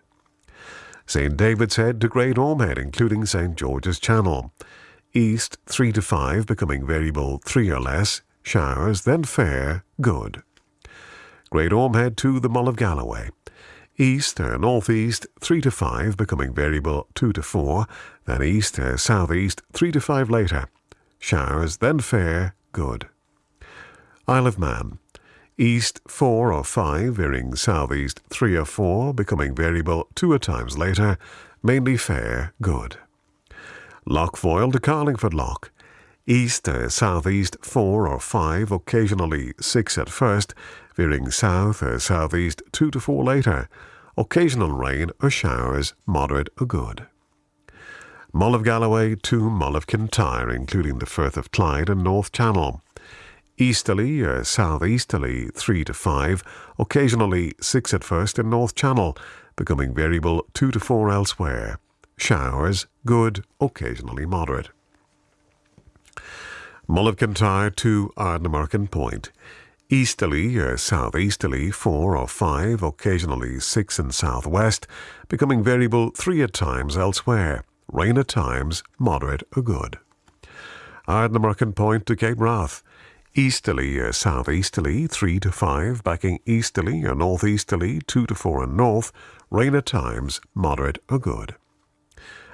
St. David's Head to Great Ormhead, including St. George's Channel. East 3 to 5, becoming variable 3 or less, showers, then fair, good. Great Ormhead to the Mull of Galloway. East or northeast 3 to 5, becoming variable 2 to 4, then east or southeast 3 to 5 later. Showers, then fair, good. Isle of Man. East 4 or 5, veering southeast 3 or 4, becoming variable 2 at times later, mainly fair, good. Loch Foyle to Carlingford Loch. East or southeast 4 or 5, occasionally 6 at first, veering south or southeast 2 to 4 later. Occasional rain or showers, moderate or good. Mull of Galloway to Mull of Kintyre, including the Firth of Clyde and North Channel. Easterly or southeasterly 3 to 5, occasionally 6 at first in North Channel, becoming variable 2 to 4 elsewhere. Showers, good, occasionally moderate. Mull of Kintyre to Ardnamurchan Point. Easterly or southeasterly 4 or 5, occasionally 6 in southwest, becoming variable 3 at times elsewhere. Rain at times, moderate or good. Ardnamurchan Point to Cape Wrath. Easterly or southeasterly 3 to 5, backing easterly or northeasterly 2 to 4 in north, rain at times, moderate or good.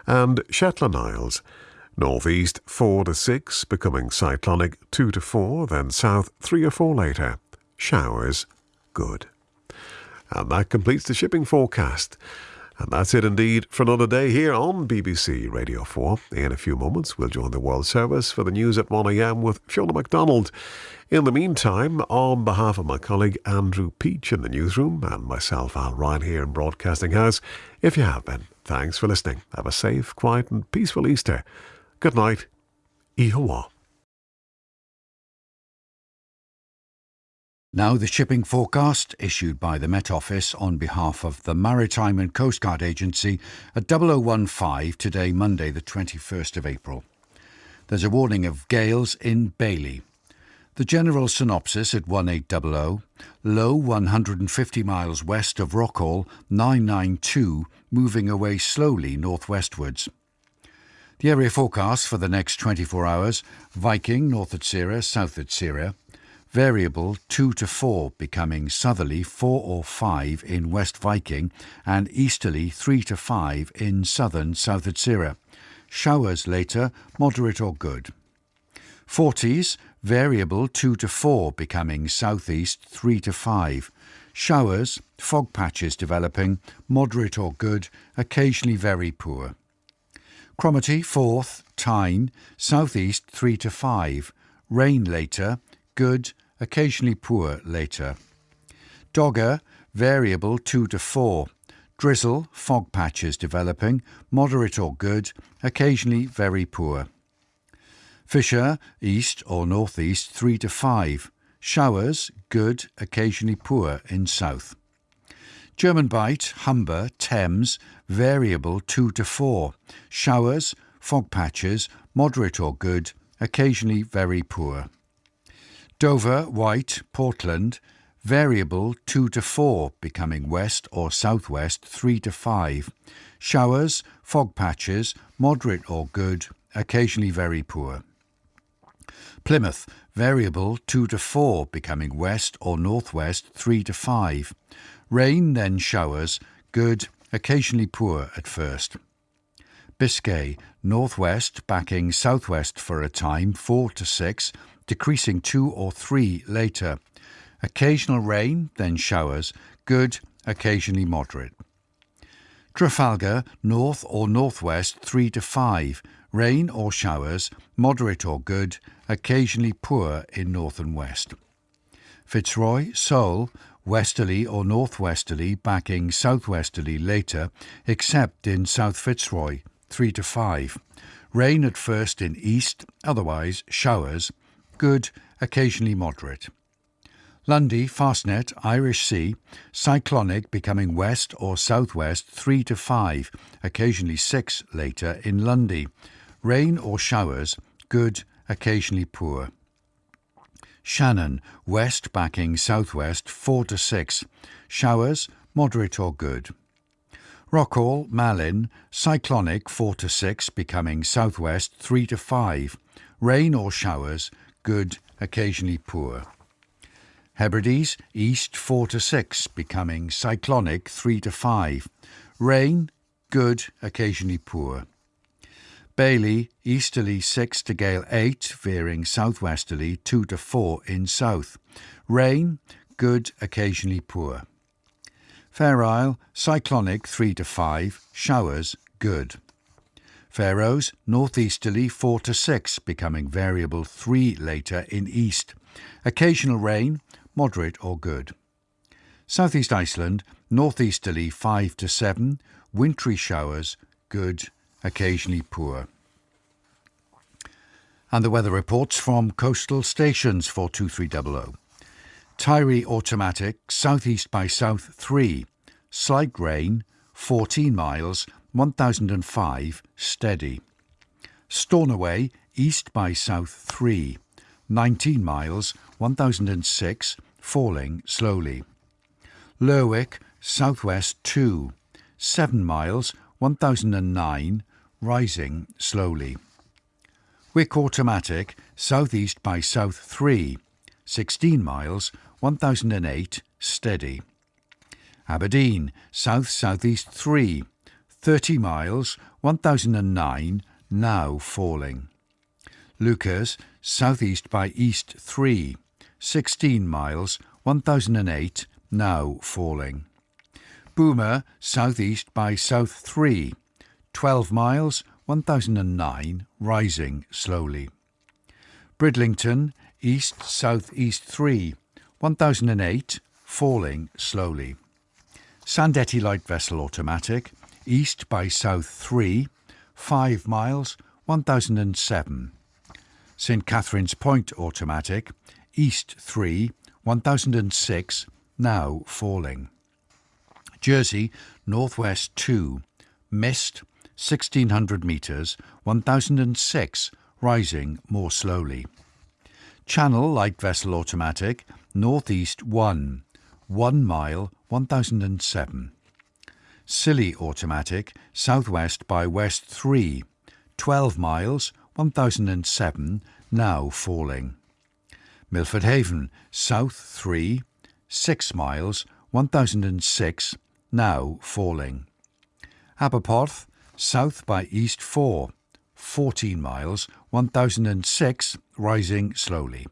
And Shetland Isles. Northeast 4 to 6, becoming cyclonic 2 to 4, then south 3 or 4 later. Showers, good. And that completes the shipping forecast. And that's it indeed for another day here on BBC Radio 4. In a few moments, we'll join the World Service for the news at 1 a.m. with Fiona MacDonald. In the meantime, on behalf of my colleague Andrew Peach in the newsroom and myself, Al Ryan, here in Broadcasting House, if you have been, thanks for listening. Have a safe, quiet and peaceful Easter. Good night. Ihawa. Now the shipping forecast issued by the Met Office on behalf of the Maritime and Coast Guard Agency at 0015 today, Monday the 21st of April. There's a warning of gales in Bailey. The general synopsis at 1800, low 150 miles west of Rockall, 992, moving away slowly northwestwards. The area forecast for the next 24 hours, Viking north at Sierra, south at Sierra. Variable 2 to 4, becoming southerly 4 or 5 in West Viking and easterly 3 to 5 in southern South at Sierra. Showers later, moderate or good. 40s, variable 2 to 4, becoming southeast 3 to 5. Showers, fog patches developing, moderate or good, occasionally very poor. Cromarty 4th, Tyne, southeast 3 to 5. Rain later, good, occasionally poor later. Dogger, variable 2 to 4. Drizzle, fog patches developing, moderate or good, occasionally very poor. Fisher, east or northeast 3 to 5. Showers, good, occasionally poor in south. German Bight, Humber, Thames, variable 2 to 4. Showers, fog patches, moderate or good, occasionally very poor. Dover, White, Portland, variable 2 to 4, becoming west or southwest 3 to 5. Showers, fog patches, moderate or good, occasionally very poor. Plymouth, variable 2 to 4, becoming west or northwest 3 to 5. Rain, then showers, good, occasionally poor at first. Biscay, northwest, backing southwest for a time 4 to 6, decreasing 2 or 3 later. Occasional rain, then showers, good, occasionally moderate. Trafalgar, north or northwest 3 to 5, rain or showers, moderate or good, occasionally poor in north and west. Fitzroy, Seoul, westerly or northwesterly, backing southwesterly later, except in South Fitzroy, 3 to 5. Rain at first in east, otherwise showers, good, occasionally moderate. Lundy, Fastnet, Irish Sea, cyclonic becoming west or southwest 3 to 5, occasionally 6 later in Lundy. Rain or showers, good, occasionally poor. Shannon, west backing southwest 4 to 6, showers, moderate or good. Rockall, Malin, cyclonic 4 to 6, becoming southwest 3 to 5, rain or showers, good, occasionally poor. Hebrides, east 4 to 6, becoming cyclonic 3 to 5. Rain, good, occasionally poor. Bailey, easterly 6 to gale 8, veering southwesterly 2 to 4 in south. Rain, good, occasionally poor. Fair Isle, cyclonic 3 to 5, showers, good. Faroes, northeasterly 4 to 6, becoming variable 3 later in east. Occasional rain, moderate or good. Southeast Iceland, northeasterly 5 to 7, wintry showers, good, occasionally poor. And the weather reports from coastal stations for 2300. Tyree automatic, southeast by south 3, slight rain, 14 miles, 1005, steady. Stornoway, east by south 3, 19 miles, 1006, falling slowly. Lerwick, southwest 2, 7 miles, 1009, rising slowly. Wick automatic, southeast by south 3, 16 miles, 1008, steady. Aberdeen, south-southeast 3, 30 miles, 1009, now falling. Lucas, southeast by east 3, 16 miles, 1008, now falling. Boomer, southeast by south 3, 12 miles, 1009, rising slowly. Bridlington, east-southeast 3, 1008, falling slowly. Sandetti light vessel automatic, east by south 3, 5 miles, 1007. St Catherine's Point automatic, east 3, 1006, now falling. Jersey, northwest 2, mist, 1600 metres, 1006, rising more slowly. Channel light vessel automatic, northeast 1, 1 mile, 1007. Scilly automatic, southwest by west 3, 12 miles, 1007, now falling. Milford Haven, south 3, 6 miles, 1006, now falling. Aberporth, south by east 4, 14 miles, 1006, rising slowly.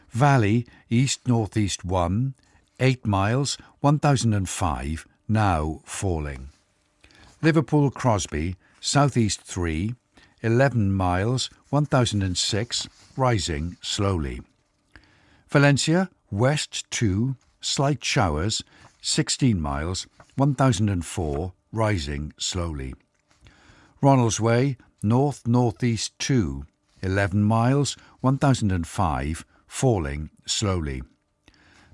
Valley, east-northeast 1, 8 miles, 1005, now falling. Liverpool Crosby, southeast 3, 11 miles, 1006, rising slowly. Valencia, west 2, slight showers, 16 miles, 1004, rising slowly. Ronaldsway, north-northeast 2, 11 miles, 1005, falling slowly.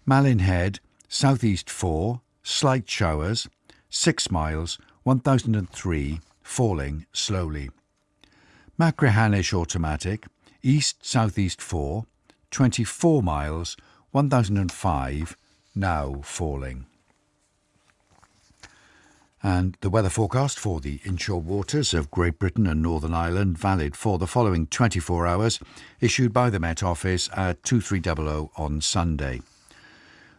Malin Head, southeast 4, slight showers, 6 miles, 1003, falling slowly. Machrihanish automatic, east-southeast 4, 24 miles, 1005, now falling. And the weather forecast for the inshore waters of Great Britain and Northern Ireland, valid for the following 24 hours, issued by the Met Office at 2300 on Sunday.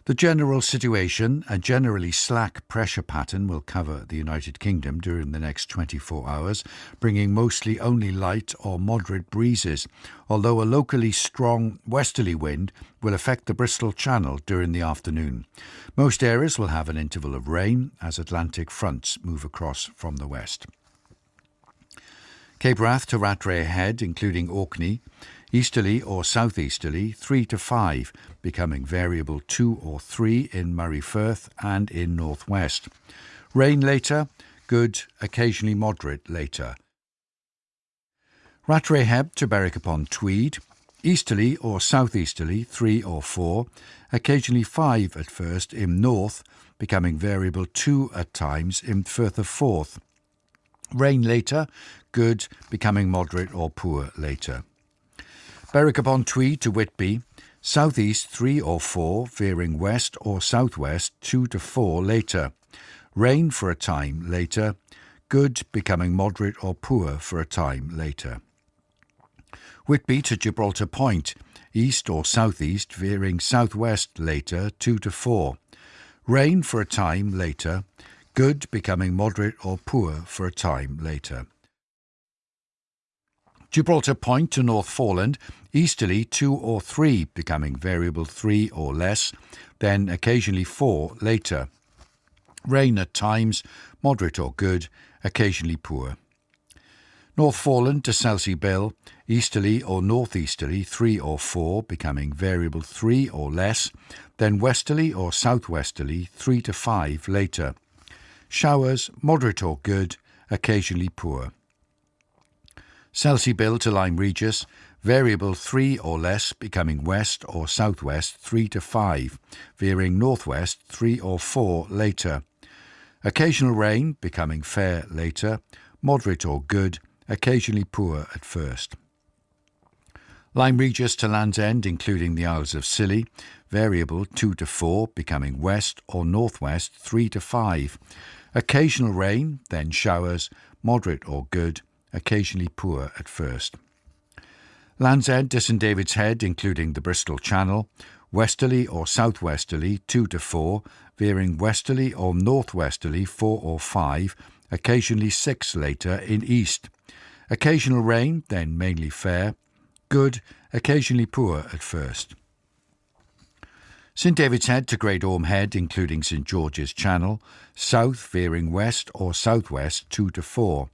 The general situation, a generally slack pressure pattern, will cover the United Kingdom during the next 24 hours, bringing mostly only light or moderate breezes, although a locally strong westerly wind will affect the Bristol Channel during the afternoon. Most areas will have an interval of rain as Atlantic fronts move across from the west. Cape Wrath to Rattray Head, including Orkney, easterly or southeasterly 3 to 5, becoming variable 2 or 3 in Murray Firth and in northwest. Rain later, good, occasionally moderate later. Rattray Head to Berwick upon Tweed, easterly or southeasterly 3 or 4, occasionally 5 at first in north, becoming variable 2 at times in Firth of Forth. Rain later, good, becoming moderate or poor later. Berwick upon Tweed to Whitby, southeast 3 or 4, veering west or southwest 2 to 4 later. Rain for a time later, good, becoming moderate or poor for a time later. Whitby to Gibraltar Point, east or southeast, veering southwest later 2 to 4. Rain for a time later, good becoming moderate or poor for a time later. Gibraltar Point to North Foreland, easterly 2 or 3, becoming variable 3 or less, then occasionally 4 later. Rain at times, moderate or good, occasionally poor. North Foreland to Selsey Bill, easterly or northeasterly 3 or 4, becoming variable 3 or less, then westerly or southwesterly 3 to 5 later. Showers, moderate or good, occasionally poor. Selsey Bill to Lyme Regis, variable 3 or less, becoming west or southwest 3 to 5, veering northwest 3 or 4 later. Occasional rain, becoming fair later, moderate or good, occasionally poor at first. Lyme Regis to Land's End, including the Isles of Scilly, variable 2 to 4, becoming west or northwest 3 to 5. Occasional rain, then showers, moderate or good, occasionally poor at first. Land's End to St David's Head, including the Bristol Channel, westerly or southwesterly 2 to 4, veering westerly or northwesterly 4 or 5, occasionally 6 later in east. Occasional rain, then mainly fair, good, occasionally poor at first. St David's Head to Great Orme Head, including St George's Channel, south veering west or southwest 2 to 4.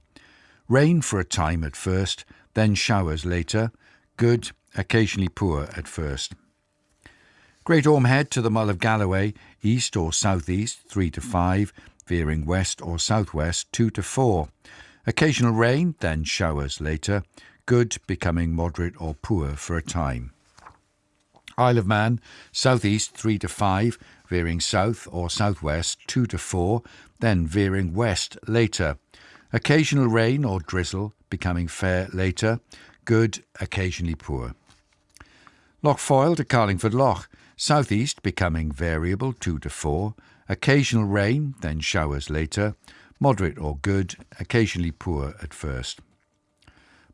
Rain for a time at first, then showers later, good, occasionally poor at first. Great Orme Head to the Mull of Galloway, east or southeast 3 to 5, veering west or southwest 2 to 4. Occasional rain, then showers later, good becoming moderate or poor for a time. Isle of Man, southeast 3 to 5, veering south or southwest 2 to 4, then veering west later. Occasional rain or drizzle, becoming fair later, good, occasionally poor. Loch Foyle to Carlingford Loch, southeast becoming variable 2 to 4, occasional rain, then showers later, moderate or good, occasionally poor at first.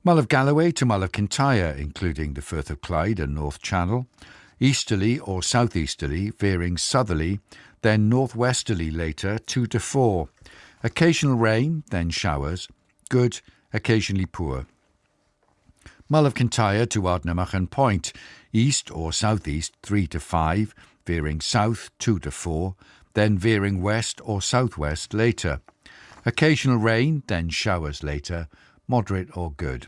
Mull of Galloway to Mull of Kintyre, including the Firth of Clyde and North Channel, easterly or southeasterly, veering southerly, then northwesterly later 2 to 4. Occasional rain, then showers, good, occasionally poor. Mull of Kintyre to Ardnamurchan Point, east or southeast 3 to 5, veering south 2 to 4, then veering west or southwest later. Occasional rain, then showers later, moderate or good.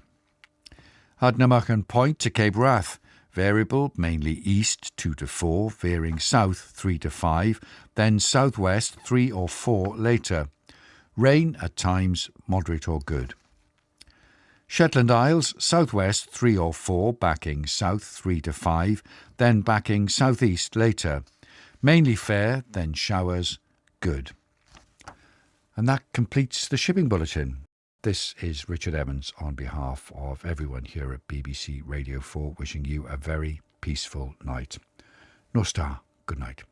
Ardnamurchan Point to Cape Wrath, variable mainly east 2 to 4, veering south 3 to 5, then southwest 3 or 4 later. Rain at times, moderate or good. Shetland Isles, southwest 3 or 4, backing south 3 to 5, then backing southeast later. Mainly fair, then showers, good. And that completes the shipping bulletin. This is Richard Evans on behalf of everyone here at BBC Radio 4, wishing you a very peaceful night. Nostar, good night.